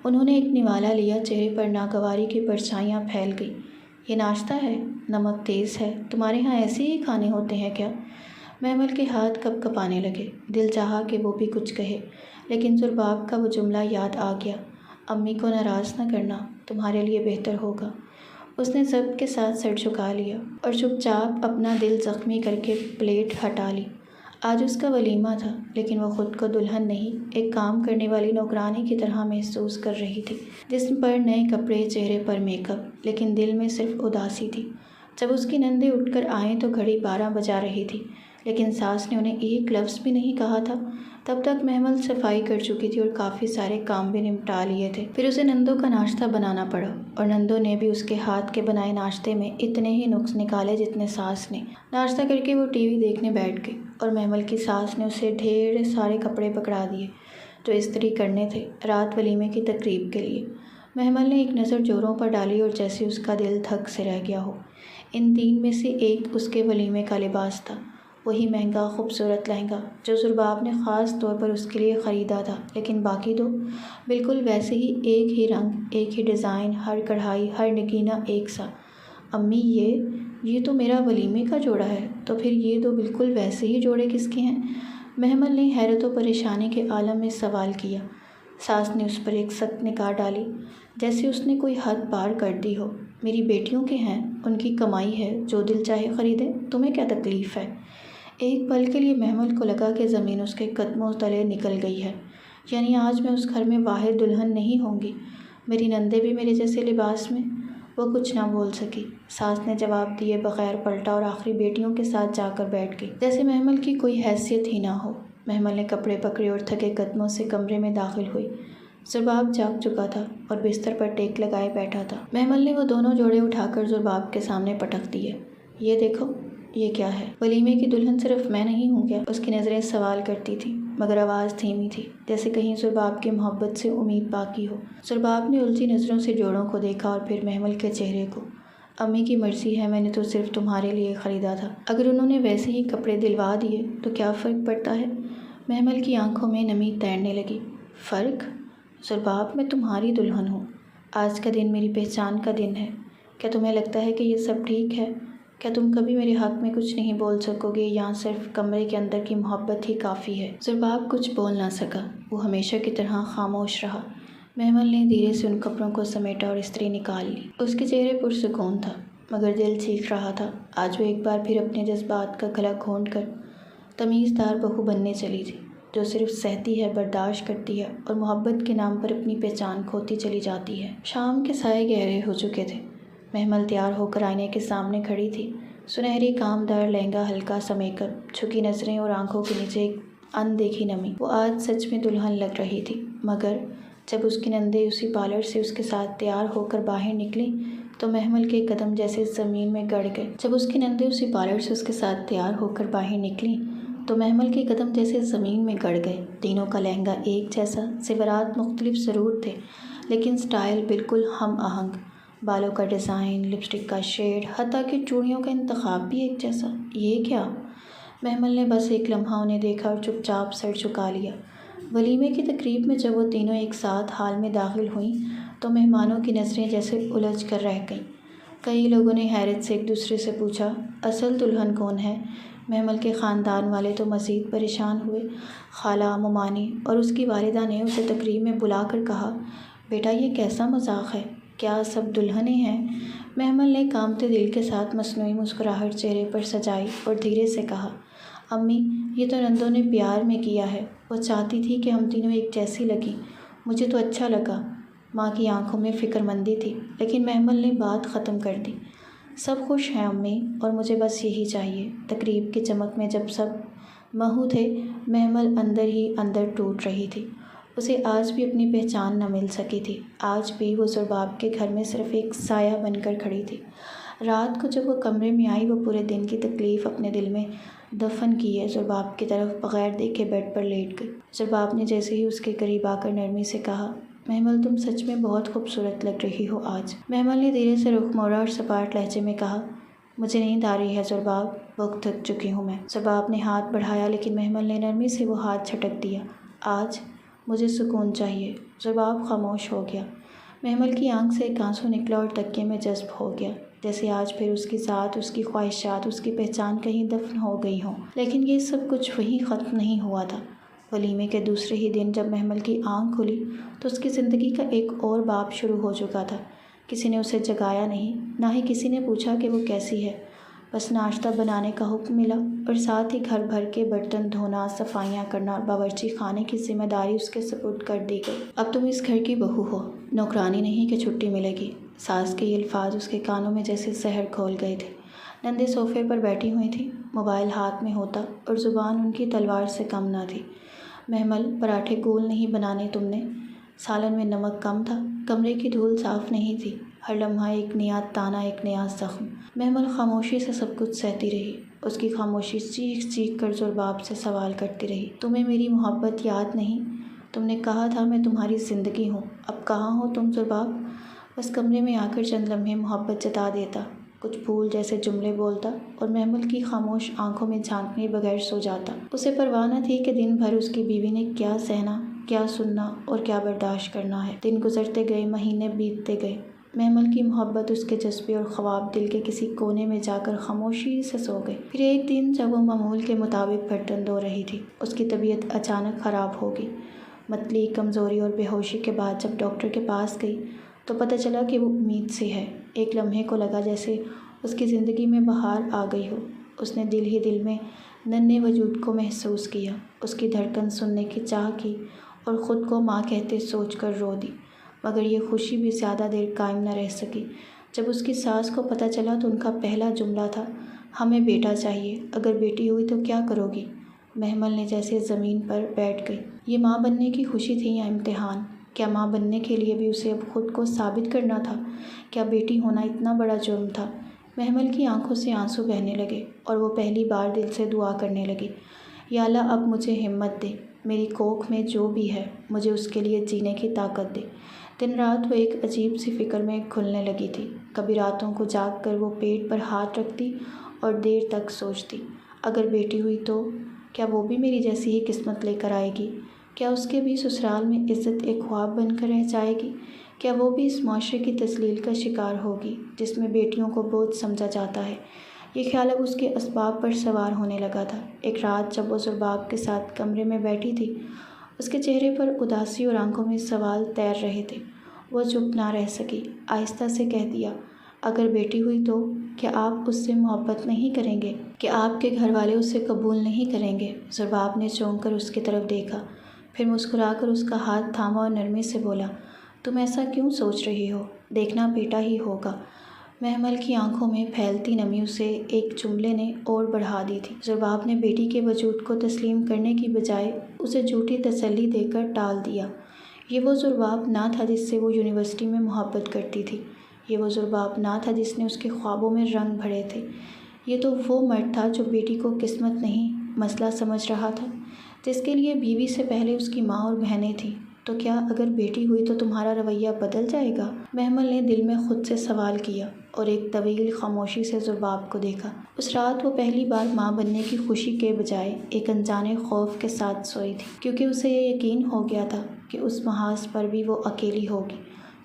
انہوں نے ایک نوالا لیا، چہرے پر ناگواری کی پرچھائیاں پھیل گئی۔ یہ ناشتہ ہے؟ نمک تیز ہے، تمہارے ہاں ایسے ہی کھانے ہوتے ہیں کیا؟ محمل کے ہاتھ کپ کپانے لگے، دل چاہا کہ وہ بھی کچھ کہے، لیکن سرباب کا وہ جملہ یاد آ گیا، امی کو ناراض نہ کرنا، تمہارے لیے بہتر ہوگا۔ اس نے ضبط کے ساتھ سر جھکا لیا اور چپ چاپ اپنا دل زخمی کر کے پلیٹ ہٹا لی۔ آج اس کا ولیمہ تھا، لیکن وہ خود کو دلہن نہیں، ایک کام کرنے والی نوکرانی کی طرح محسوس کر رہی تھی۔ جسم پر نئے کپڑے، چہرے پر میک اپ، لیکن دل میں صرف اداسی تھی۔ جب اس کی نندیں اٹھ کر آئیں تو گھڑی 12 بجا رہی تھی، لیکن ساس نے انہیں ایک لفظ بھی نہیں کہا تھا۔ تب تک محمل صفائی کر چکی تھی اور کافی سارے کام بھی نمٹا لیے تھے۔ پھر اسے نندوں کا ناشتہ بنانا پڑا، اور نندوں نے بھی اس کے ہاتھ کے بنائے ناشتے میں اتنے ہی نقص نکالے جتنے ساس نے۔ ناشتہ کر کے وہ ٹی وی دیکھنے بیٹھ گئی، اور محمل کی ساس نے اسے ڈھیر سارے کپڑے پکڑا دیے جو استری کرنے تھے رات ولیمے کی تقریب کے لیے۔ محمل نے ایک نظر جوڑوں پر ڈالی اور جیسے اس کا دل دھک سے رہ گیا ہو۔ ان 3 میں سے ایک اس کے ولیمے کا لباس تھا، وہی مہنگا خوبصورت لہنگا جو سرباب نے خاص طور پر اس کے لیے خریدا تھا، لیکن باقی 2 بالکل ویسے ہی، ایک ہی رنگ، ایک ہی ڈیزائن، ہر کڑھائی، ہر نگینہ ایک سا۔ امی یہ تو میرا ولیمے کا جوڑا ہے، تو پھر یہ 2 بالکل ویسے ہی جوڑے کس کے ہیں؟ محمل نے حیرت و پریشانی کے عالم میں سوال کیا۔ ساس نے اس پر ایک سخت نگاہ ڈالی، جیسے اس نے کوئی حد پار کر دی ہو۔ میری بیٹیوں کے ہیں، ان کی کمائی ہے، جو دل چاہے خریدے، تمہیں کیا تکلیف ہے؟ ایک پل کے لیے محمل کو لگا کہ زمین اس کے قدموں تلے نکل گئی ہے، یعنی آج میں اس گھر میں واحد دلہن نہیں ہوں گی، میری نندیں بھی میرے جیسے لباس میں۔ وہ کچھ نہ بول سکی۔ ساس نے جواب دیے بغیر پلٹا اور آخری بیٹیوں کے ساتھ جا کر بیٹھ گئی، جیسے محمل کی کوئی حیثیت ہی نہ ہو۔ محمل نے کپڑے پکڑے اور تھکے قدموں سے کمرے میں داخل ہوئی۔ سرباب جاگ چکا تھا اور بستر پر ٹیک لگائے بیٹھا تھا۔ محمل نے وہ دونوں جوڑے اٹھا کر سرباب کے سامنے پٹک دیے۔ یہ دیکھو، یہ کیا ہے؟ ولیمے کی دلہن صرف میں نہیں ہوں کیا؟ اس کی نظریں سوال کرتی تھیں، مگر آواز دھیمی تھی، جیسے کہیں سرباب کی محبت سے امید باقی ہو۔ سرباب نے الجھی نظروں سے جوڑوں کو دیکھا اور پھر محمل کے چہرے کو۔ امی کی مرضی ہے، میں نے تو صرف تمہارے لیے خریدا تھا، اگر انہوں نے ویسے ہی کپڑے دلوا دیے تو کیا فرق پڑتا ہے؟ محمل کی آنکھوں میں نمی تیرنے لگی۔ فرق؟ سرباب، میں تمہاری دلہن ہوں، آج کا دن میری پہچان کا دن ہے، کیا تمہیں لگتا ہے کہ یہ سب ٹھیک ہے؟ کیا تم کبھی میرے حق میں کچھ نہیں بول سکو گے، یا صرف کمرے کے اندر کی محبت ہی کافی ہے؟ سرباب کچھ بول نہ سکا، وہ ہمیشہ کی طرح خاموش رہا۔ محمل نے دھیرے سے ان کپڑوں کو سمیٹا اور استری نکال لی۔ اس کے چہرے پرسکون تھا، مگر دل چیخ رہا تھا۔ آج وہ ایک بار پھر اپنے جذبات کا گلا گھونٹ کر تمیزدار بہو بننے چلی تھی، جو صرف سہتی ہے، برداشت کرتی ہے اور محبت کے نام پر اپنی پہچان کھوتی چلی جاتی ہے۔ شام کے سائے گہرے ہو چکے تھے۔ محمل تیار ہو کر آئینے کے سامنے کھڑی تھی، سنہری کامدار لہنگا، ہلکا سا میک اپ، جھکی نظریں اور آنکھوں کے نیچے ایک اندیکھی نمی۔ وہ آج سچ میں دلہن لگ رہی تھی، مگر جب اس کی نندیں اسی پارلر سے اس کے ساتھ تیار ہو کر باہر نکلیں تو محمل کے قدم جیسے زمین میں گڑ گئے۔ جب اس کی نندیں اسی پارلر سے اس کے ساتھ تیار ہو کر باہر نکلیں تو محمل کے قدم جیسے زمین میں گڑ گئے۔ تینوں کا لہنگا ایک جیسا، زیورات مختلف ضرور تھے، لیکن سٹائل بالکل ہم آہنگ۔ بالوں کا ڈیزائن، لپسٹک کا شیڈ، حتیٰ کہ چوڑیوں کا انتخاب بھی ایک جیسا۔ یہ کیا؟ محمل نے بس ایک لمحہ انہیں دیکھا اور چپ چاپ سر جھکا لیا۔ ولیمے کی تقریب میں جب وہ تینوں ایک ساتھ ہال میں داخل ہوئیں تو مہمانوں کی نظریں جیسے الجھ کر رہ گئیں۔ کئی لوگوں نے حیرت سے ایک دوسرے سے پوچھا، اصل دلہن کون ہے؟ محمل کے خاندان والے تو مزید پریشان ہوئے۔ خالہ، ممانی اور اس کی والدہ نے اسے تقریب میں بلا کر کہا، بیٹا یہ کیسا مذاق ہے؟ کیا سب دلہنیں ہیں؟ محمل نے کانپتے دل کے ساتھ مصنوعی مسکراہٹ چہرے پر سجائی اور دھیرے سے کہا، امی یہ تو نندوں نے پیار میں کیا ہے، وہ چاہتی تھی کہ ہم تینوں ایک جیسی لگیں، مجھے تو اچھا لگا۔ ماں کی آنکھوں میں فکر مندی تھی، لیکن محمل نے بات ختم کر دی۔ سب خوش ہیں امی، اور مجھے بس یہی چاہیے۔ تقریب کی چمک میں جب سب مہو تھے، محمل اندر ہی اندر ٹوٹ رہی تھی۔ اسے آج بھی اپنی پہچان نہ مل سکی تھی، آج بھی وہ سرباب کے گھر میں صرف ایک سایہ بن کر کھڑی تھی۔ رات کو جب وہ کمرے میں آئی، وہ پورے دن کی تکلیف اپنے دل میں دفن کیے سرباب کی طرف بغیر دیکھے بیڈ پر لیٹ گئی۔ سرباب نے جیسے ہی اس کے قریب آ کر نرمی سے کہا، محمل تم سچ میں بہت خوبصورت لگ رہی ہو آج۔ محمل نے دھیرے سے رخ موڑا اور سپاٹ لہجے میں کہا، مجھے نیند آ رہی ہے سرباب، بہت تھک چکی ہوں میں۔ سرباب نے ہاتھ بڑھایا، لیکن محمل نے نرمی سے وہ ہاتھ جھٹک دیا۔ آج مجھے سکون چاہیے۔ سرباب خاموش ہو گیا۔ محمل کی آنکھ سے ایک آنسو نکلا اور تکیے میں جذب ہو گیا، جیسے آج پھر اس کی ذات، اس کی خواہشات، اس کی پہچان کہیں دفن ہو گئی ہوں۔ لیکن یہ سب کچھ وہیں ختم نہیں ہوا تھا۔ ولیمے کے دوسرے ہی دن جب محمل کی آنکھ کھلی تو اس کی زندگی کا ایک اور باب شروع ہو چکا تھا۔ کسی نے اسے جگایا نہیں، نہ ہی کسی نے پوچھا کہ وہ کیسی ہے۔ بس ناشتہ بنانے کا حکم ملا اور ساتھ ہی گھر بھر کے برتن دھونا، صفائیاں کرنا اور باورچی خانے کی ذمہ داری اس کے سپرد کر دی گئی۔ اب تم اس گھر کی بہو ہو، نوکرانی نہیں کہ چھٹی ملے گی۔ ساس کے یہ الفاظ اس کے کانوں میں جیسے زہر گھول گئے تھے۔ نندے صوفے پر بیٹھی ہوئی تھی، موبائل ہاتھ میں ہوتا اور زبان ان کی تلوار سے کم نہ تھی۔ محمل، پراٹھے گول نہیں بنانے تم نے؟ سالن میں نمک کم تھا، کمرے کی دھول صاف نہیں تھی، ہر لمحہ ایک نیا تانا، ایک نیا زخم۔ محمل خاموشی سے سب کچھ سہتی رہی۔ اس کی خاموشی چیخ چیخ کر زرباب سے سوال کرتی رہی، تمہیں میری محبت یاد نہیں؟ تم نے کہا تھا میں تمہاری زندگی ہوں، اب کہاں ہو تم زرباب؟ بس کمرے میں آ کر چند لمحے محبت جتا دیتا، کچھ پھول جیسے جملے بولتا اور محمل کی خاموش آنکھوں میں جھانکنے بغیر سو جاتا۔ اسے پرواہ نہ تھی کہ دن بھر اس کی بیوی نے کیا سہنا، کیا سننا اور کیا برداشت کرنا ہے۔ دن گزرتے گئے، مہینے بیتتے گئے۔ محمل کی محبت اس کے جذبے اور خواب دل کے کسی کونے میں جا کر خاموشی سے سو گئے۔ پھر ایک دن جب وہ معمول کے مطابق برتن دھو رہی تھی، اس کی طبیعت اچانک خراب ہو گئی۔ متلی، کمزوری اور بے ہوشی کے بعد جب ڈاکٹر کے پاس گئی تو پتہ چلا کہ وہ امید سے ہے۔ ایک لمحے کو لگا جیسے اس کی زندگی میں بہار آ گئی ہو۔ اس نے دل ہی دل میں ننھے وجود کو محسوس کیا، اس کی دھڑکن سننے کی چاہ کی اور خود کو ماں کہتے سوچ کر رو دی۔ مگر یہ خوشی بھی زیادہ دیر قائم نہ رہ سکی۔ جب اس کی ساس کو پتہ چلا تو ان کا پہلا جملہ تھا، ہمیں بیٹا چاہیے، اگر بیٹی ہوئی تو کیا کرو گی؟ محمل نے جیسے زمین پر بیٹھ گئی۔ یہ ماں بننے کی خوشی تھی یا امتحان؟ کیا ماں بننے کے لیے بھی اسے اب خود کو ثابت کرنا تھا؟ کیا بیٹی ہونا اتنا بڑا جرم تھا؟ محمل کی آنکھوں سے آنسو بہنے لگے اور وہ پہلی بار دل سے دعا کرنے لگی، یا اللہ اب مجھے ہمت دے، میری کوکھ میں جو بھی ہے مجھے اس کے لیے جینے کی طاقت دے۔ دن رات وہ ایک عجیب سی فکر میں کھلنے لگی تھی۔ کبھی راتوں کو جاگ کر وہ پیٹ پر ہاتھ رکھتی اور دیر تک سوچتی، اگر بیٹی ہوئی تو کیا وہ بھی میری جیسی ہی قسمت لے کر آئے گی؟ کیا اس کے بھی سسرال میں عزت ایک خواب بن کر رہ جائے گی؟ کیا وہ بھی اس معاشرے کی تذلیل کا شکار ہوگی جس میں بیٹیوں کو بوجھ سمجھا جاتا ہے؟ یہ خیال اب اس کے اسباب پر سوار ہونے لگا تھا۔ ایک رات جب وہ زرباب کے ساتھ کمرے میں بیٹھی تھی، اس کے چہرے پر اداسی اور آنکھوں میں سوال تیر رہے تھے۔ وہ چپ نہ رہ سکی، آہستہ سے کہہ دیا، اگر بیٹی ہوئی تو کیا آپ اس سے محبت نہیں کریں گے؟ کیا آپ کے گھر والے اسے قبول نہیں کریں گے؟ زرباب نے چونک کر اس کی طرف دیکھا، پھر مسکرا کر اس کا ہاتھ تھاما اور نرمی سے بولا، تم ایسا کیوں سوچ رہی ہو؟ دیکھنا بیٹا ہی ہوگا۔ محمل کی آنکھوں میں پھیلتی نمی اسے ایک جملے نے اور بڑھا دی تھی۔ زرباب نے بیٹی کے وجود کو تسلیم کرنے کی بجائے اسے جھوٹی تسلی دے کر ٹال دیا۔ یہ وہ زرباب نہ تھا جس سے وہ یونیورسٹی میں محبت کرتی تھی۔ یہ وہ زرباب نہ تھا جس نے اس کے خوابوں میں رنگ بھرے تھے۔ یہ تو وہ مرد تھا جو بیٹی کو قسمت نہیں، مسئلہ سمجھ رہا تھا، جس کے لیے بیوی سے پہلے اس کی ماں اور بہنیں تھیں۔ تو کیا اگر بیٹی ہوئی تو تمہارا رویہ بدل جائے گا؟ محمل نے دل میں خود سے سوال کیا اور ایک طویل خاموشی سے زرباب کو دیکھا۔ اس رات وہ پہلی بار ماں بننے کی خوشی کے بجائے ایک انجانے خوف کے ساتھ سوئی تھی، کیونکہ اسے یہ یقین ہو گیا تھا کہ اس محاذ پر بھی وہ اکیلی ہوگی۔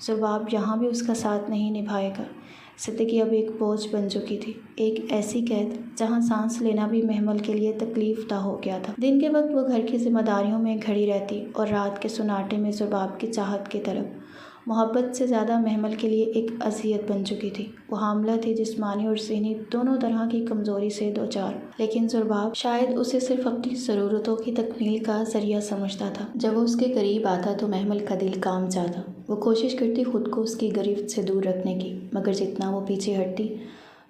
زرباب یہاں بھی اس کا ساتھ نہیں نبھائے گا۔ زندگی اب ایک بوجھ بن چکی تھی، ایک ایسی قید جہاں سانس لینا بھی محمل کے لیے تکلیف دہ ہو گیا تھا۔ دن کے وقت وہ گھر کی ذمہ داریوں میں گھڑی رہتی اور رات کے سناٹے میں زرباب کی چاہت کی طلب محبت سے زیادہ محمل کے لیے ایک اذیت بن چکی تھی۔ وہ حاملہ تھی، جسمانی اور ذہنی دونوں طرح کی کمزوری سے دوچار، لیکن زرباب شاید اسے صرف اپنی ضرورتوں کی تکمیل کا ذریعہ سمجھتا تھا۔ جب وہ اس کے قریب آتا تو محمل کا دل کام جاتا۔ وہ کوشش کرتی خود کو اس کی گرفت سے دور رکھنے کی، مگر جتنا وہ پیچھے ہٹتی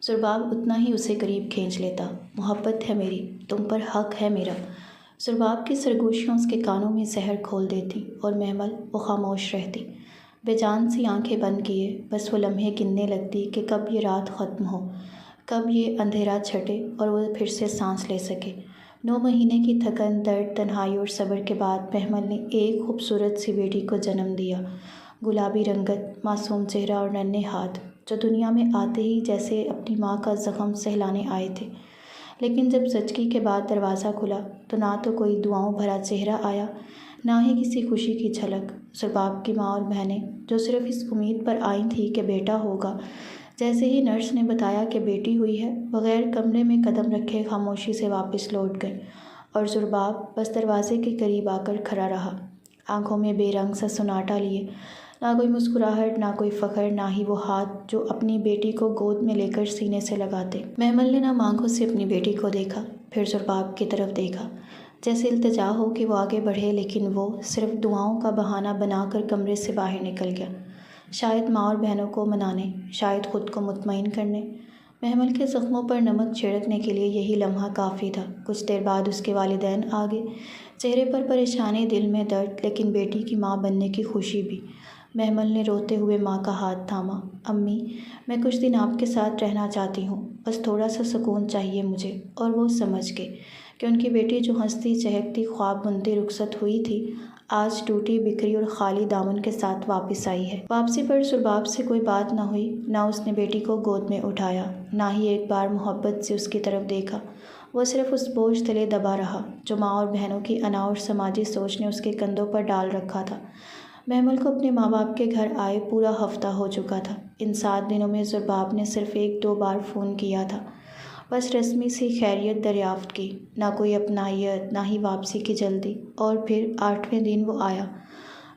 زرباب اتنا ہی اسے قریب کھینچ لیتا۔ محبت ہے میری، تم پر حق ہے میرا۔ زرباب کی سرگوشیاں اس کے کانوں میں زہر کھول دیتی اور محمل وہ خاموش رہتی، بے جان سی آنکھیں بند کیے، بس وہ لمحے گننے لگتی کہ کب یہ رات ختم ہو، کب یہ اندھیرا چھٹے اور وہ پھر سے سانس لے سکے۔ 9 مہینے کی تھکن، درد، تنہائی اور صبر کے بعد محمل نے ایک خوبصورت سی بیٹی کو جنم دیا۔ گلابی رنگت، معصوم چہرہ اور ننھے ہاتھ، جو دنیا میں آتے ہی جیسے اپنی ماں کا زخم سہلانے آئے تھے۔ لیکن جب زچگی کے بعد دروازہ کھلا تو نہ تو کوئی دعاؤں بھرا چہرہ آیا، نہ ہی کسی خوشی کی جھلک۔ زرباب کی ماں اور بہنیں، جو صرف اس امید پر آئی تھیں کہ بیٹا ہوگا، جیسے ہی نرس نے بتایا کہ بیٹی ہوئی ہے، بغیر کمرے میں قدم رکھے خاموشی سے واپس لوٹ گئیں۔ اور زرباب بس دروازے کے قریب آ کر کھڑا رہا، آنکھوں میں بے رنگ سا سناٹا لیے، نہ کوئی مسکراہٹ، نہ کوئی فخر، نہ ہی وہ ہاتھ جو اپنی بیٹی کو گود میں لے کر سینے سے لگاتے۔ مہمل نے نم آنکھوں سے اپنی بیٹی کو دیکھا، پھر زرباب کی طرف دیکھا، جیسے التجا ہو کہ وہ آگے بڑھے، لیکن وہ صرف دعاؤں کا بہانہ بنا کر کمرے سے باہر نکل گیا، شاید ماں اور بہنوں کو منانے، شاید خود کو مطمئن کرنے۔ مہمل کے زخموں پر نمک چھڑکنے کے لیے یہی لمحہ کافی تھا۔ کچھ دیر بعد اس کے والدین آ گئے، چہرے پر پریشانی، دل میں درد، لیکن بیٹی کی ماں بننے کی خوشی بھی۔ مہمل نے روتے ہوئے ماں کا ہاتھ تھاما۔ امی، میں کچھ دن آپ کے ساتھ رہنا چاہتی ہوں، بس تھوڑا سا سکون چاہیے مجھے۔ اور وہ سمجھ گئے کہ ان کی بیٹی جو ہنستی چہکتی خواب بنتی رخصت ہوئی تھی، آج ٹوٹی بکھری اور خالی دامن کے ساتھ واپس آئی ہے۔ واپسی پر زرباب سے کوئی بات نہ ہوئی، نہ اس نے بیٹی کو گود میں اٹھایا، نہ ہی ایک بار محبت سے اس کی طرف دیکھا۔ وہ صرف اس بوجھ تلے دبا رہا جو ماں اور بہنوں کی انا اور سماجی سوچ نے اس کے کندھوں پر ڈال رکھا تھا۔ مہمل کو اپنے ماں باپ کے گھر آئے پورا ہفتہ ہو چکا تھا۔ ان 7 دنوں میں زرباب نے صرف 1-2 بار فون کیا تھا، بس رسمی سی خیریت دریافت کی، نہ کوئی اپنائیت، نہ ہی واپسی کی جلدی۔ اور پھر 8ویں دن وہ آیا،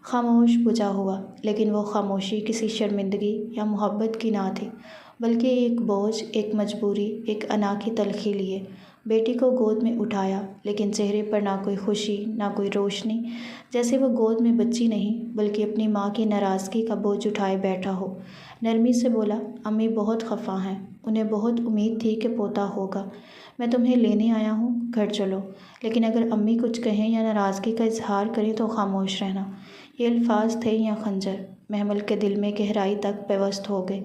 خاموش، بجھا ہوا، لیکن وہ خاموشی کسی شرمندگی یا محبت کی نہ تھی، بلکہ ایک بوجھ، ایک مجبوری، ایک انا کی تلخی لیے۔ بیٹی کو گود میں اٹھایا، لیکن چہرے پر نہ کوئی خوشی، نہ کوئی روشنی، جیسے وہ گود میں بچی نہیں بلکہ اپنی ماں کی ناراضگی کا بوجھ اٹھائے بیٹھا ہو۔ نرمی سے بولا، امی بہت خفا ہیں، انہیں بہت امید تھی کہ پوتا ہوگا، میں تمہیں لینے آیا ہوں، گھر چلو، لیکن اگر امی کچھ کہیں یا ناراضگی کا اظہار کریں تو خاموش رہنا۔ یہ الفاظ تھے یا خنجر؟ مہمل کے دل میں گہرائی تک پیوست ہو گئے۔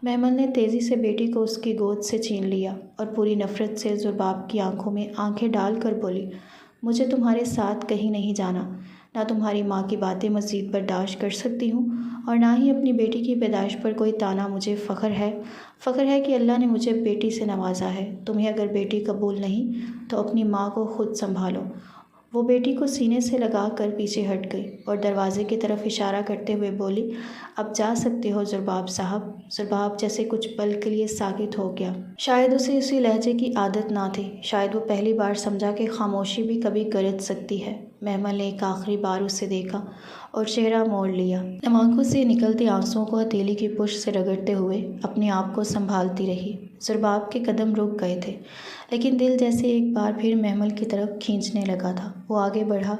مہمل نے تیزی سے بیٹی کو اس کی گود سے چھین لیا اور پوری نفرت سے زرباب کی آنکھوں میں آنکھیں ڈال کر بولی، مجھے تمہارے ساتھ کہیں نہیں جانا، نہ تمہاری ماں کی باتیں مزید برداشت کر سکتی ہوں، اور نہ ہی اپنی بیٹی کی پیدائش پر کوئی طعنہ۔ مجھے فخر ہے کہ اللہ نے مجھے بیٹی سے نوازا ہے۔ تمہیں اگر بیٹی قبول نہیں تو اپنی ماں کو خود سنبھالو۔ وہ بیٹی کو سینے سے لگا کر پیچھے ہٹ گئی اور دروازے کی طرف اشارہ کرتے ہوئے بولی، اب جا سکتے ہو زرباب صاحب۔ زرباب جیسے کچھ پل کے لیے ساکت ہو گیا۔ شاید اسے اسی لہجے کی عادت نہ تھی، شاید وہ پہلی بار سمجھا کہ خاموشی بھی کبھی گرج سکتی ہے۔ مہمل نے ایک آخری بار اسے دیکھا اور چہرہ موڑ لیا۔ نم آنکھوں سے نکلتے آنسوؤں کو ہتھیلی کی پشت سے رگڑتے ہوئے اپنے آپ کو سنبھالتی رہی۔ زرباب کے قدم رک گئے تھے، لیکن دل جیسے ایک بار پھر مہمل کی طرف کھینچنے لگا تھا۔ وہ آگے بڑھا،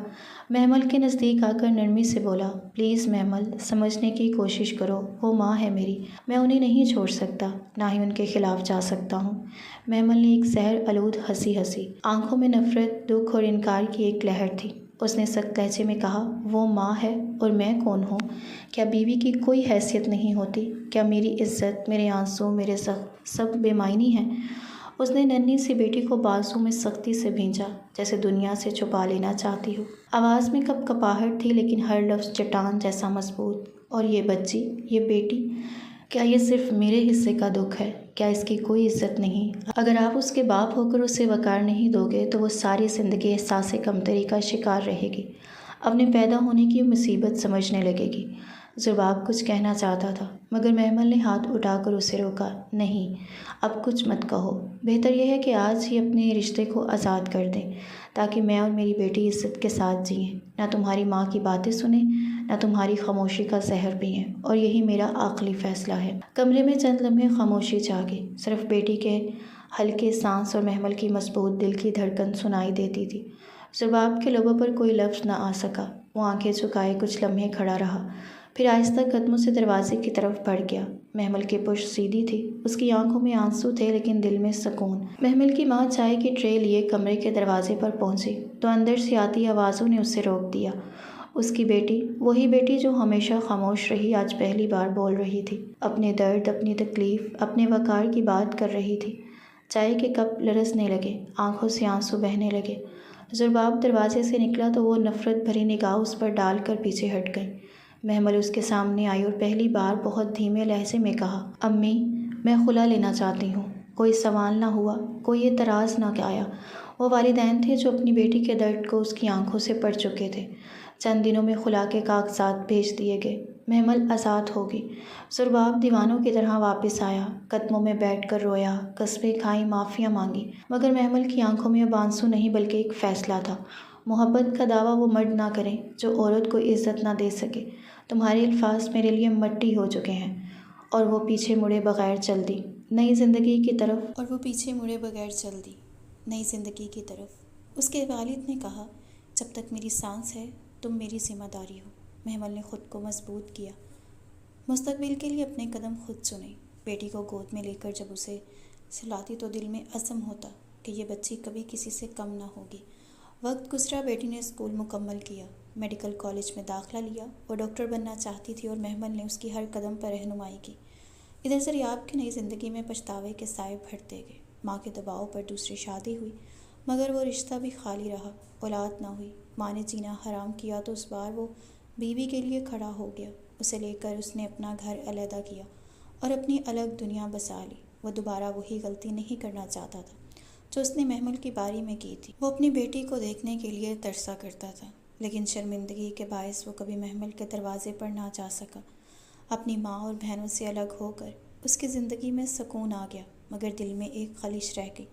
مہمل کے نزدیک آ کر نرمی سے بولا، پلیز مہمل، سمجھنے کی کوشش کرو، وہ ماں ہے میری، میں انہیں نہیں چھوڑ سکتا، نہ ہی ان کے خلاف جا سکتا ہوں۔ مہمل نے ایک زہر آلود ہنسی، آنکھوں میں نفرت، دکھ اور انکار کی ایک لہر تھی۔ اس نے سخت لہجے میں کہا، وہ ماں ہے اور میں کون ہوں؟ کیا بیوی کی کوئی حیثیت نہیں ہوتی؟ کیا میری عزت، میرے آنسو، میرے سب بے معنی ہیں؟ اس نے ننھی سی بیٹی کو بازو میں سختی سے بھینچا، جیسے دنیا سے چھپا لینا چاہتی ہو۔ آواز میں کپ کپاہٹ تھی، لیکن ہر لفظ چٹان جیسا مضبوط۔ اور یہ بچی، یہ بیٹی، کیا یہ صرف میرے حصے کا دکھ ہے؟ کیا اس کی کوئی عزت نہیں؟ اگر آپ اس کے باپ ہو کر اسے وقار نہیں دو گے تو وہ ساری زندگی احساس کمتری کا شکار رہے گی، اپنے پیدا ہونے کی مصیبت سمجھنے لگے گی۔ زرباب کچھ کہنا چاہتا تھا، مگر مہمل نے ہاتھ اٹھا کر اسے روکا۔ نہیں، اب کچھ مت کہو، بہتر یہ ہے کہ آج ہی اپنے رشتے کو آزاد کر دیں، تاکہ میں اور میری بیٹی عزت کے ساتھ جئیں، نہ تمہاری ماں کی باتیں سنیں، نہ تمہاری خاموشی کا زہر پئیں، اور یہی میرا آخری فیصلہ ہے۔ کمرے میں چند لمحے خاموشی چھا گئی، صرف بیٹی کے ہلکے سانس اور مہمل کی مضبوط دل کی دھڑکن سنائی دیتی تھی۔ زرباب کے لبوں پر کوئی لفظ نہ آ سکا۔ وہ آنکھیں جھکائے کچھ لمحے کھڑا رہا، پھر آہستہ قدموں سے دروازے کی طرف بڑھ گیا۔ مہمل کی پشت سیدھی تھی، اس کی آنکھوں میں آنسو تھے لیکن دل میں سکون۔ مہمل کی ماں چائے کی ٹرے لیے کمرے کے دروازے پر پہنچی تو اندر سے آتی آوازوں نے اسے روک دیا۔ اس کی بیٹی، وہی بیٹی جو ہمیشہ خاموش رہی، آج پہلی بار بول رہی تھی، اپنے درد، اپنی تکلیف، اپنے وقار کی بات کر رہی تھی۔ چائے کے کپ لرزنے لگے، آنکھوں سے آنسو بہنے لگے۔ زرباب دروازے سے نکلا تو وہ نفرت بھری نگاہ اس پر ڈال کر پیچھے ہٹ گئی۔ مہمل اس کے سامنے آئی اور پہلی بار بہت دھیمے لہجے میں کہا، امی، میں خلا لینا چاہتی ہوں۔ کوئی سوال نہ ہوا، کوئی اعتراض نہ آیا۔ وہ والدین تھے جو اپنی بیٹی کے درد کو اس کی آنکھوں سے پڑھ چکے تھے۔ چند دنوں میں خلا کے کاغذات بھیج دیے گئے۔ محمل آزاد ہو گئی۔ سرباب دیوانوں کی طرح واپس آیا، قدموں میں بیٹھ کر رویا، قسمیں کھائیں، معافیاں مانگی، مگر محمل کی آنکھوں میں اب آنسو نہیں بلکہ ایک فیصلہ تھا۔ محبت کا دعویٰ وہ مرد نہ کریں جو عورت کو عزت نہ دے سکے۔ تمہارے الفاظ میرے لیے مٹی ہو چکے ہیں۔ اور وہ پیچھے مڑے بغیر چل دی نئی زندگی کی طرف۔ اس کے والد نے کہا، جب تک میری سانس ہے تم میری ذمہ داری ہو۔ محمل نے خود کو مضبوط کیا، مستقبل کے لیے اپنے قدم خود چنے۔ بیٹی کو گود میں لے کر جب اسے سلاتی تو دل میں عزم ہوتا کہ یہ بچی کبھی کسی سے کم نہ ہوگی۔ وقت گزرا، بیٹی نے اسکول مکمل کیا، میڈیکل کالج میں داخلہ لیا۔ وہ ڈاکٹر بننا چاہتی تھی اور محمل نے اس کی ہر قدم پر رہنمائی کی۔ ادھر سریاب کی نئی زندگی میں پچھتاوے کے سائے بڑھتے گئے۔ ماں کے دباؤ پر دوسری شادی ہوئی، مگر وہ رشتہ بھی خالی رہا، اولاد نہ ہوئی۔ ماں نے جینا حرام کیا تو اس بار وہ بیوی کے لیے کھڑا ہو گیا۔ اسے لے کر اس نے اپنا گھر علیحدہ کیا اور اپنی الگ دنیا بسا لی۔ وہ دوبارہ وہی غلطی نہیں کرنا چاہتا تھا جو اس نے محمل کی باری میں کی تھی۔ وہ اپنی بیٹی کو دیکھنے کے لیے ترسا کرتا تھا، لیکن شرمندگی کے باعث وہ کبھی محمل کے دروازے پر نہ جا سکا۔ اپنی ماں اور بہنوں سے الگ ہو کر اس کی زندگی میں سکون آ گیا، مگر دل میں ایک خلش رہ گئی۔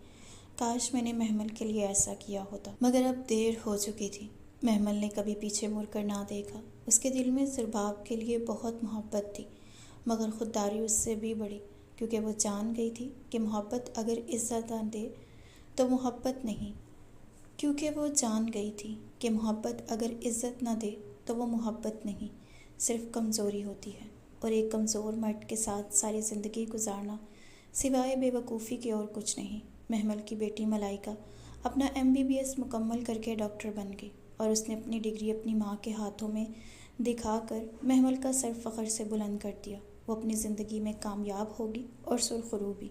کاش میں نے محمل کے لیے ایسا کیا ہوتا، مگر اب دیر ہو چکی تھی۔ محمل نے کبھی پیچھے مڑ کر نہ دیکھا۔ اس کے دل میں سرباب کے لیے بہت محبت تھی، مگر خودداری اس سے بھی بڑی، کیونکہ وہ جان گئی تھی کہ محبت اگر عزت نہ دے تو محبت نہیں۔ وہ محبت نہیں، صرف کمزوری ہوتی ہے، اور ایک کمزور مرد کے ساتھ ساری زندگی گزارنا سوائے بے وقوفی کے اور کچھ نہیں۔ محمل کی بیٹی ملائکہ اپنا MBBS مکمل کر کے ڈاکٹر بن گئی، اور اس نے اپنی ڈگری اپنی ماں کے ہاتھوں میں دکھا کر محمل کا سر فخر سے بلند کر دیا۔ وہ اپنی زندگی میں کامیاب ہوگی اور سرخرو بھی۔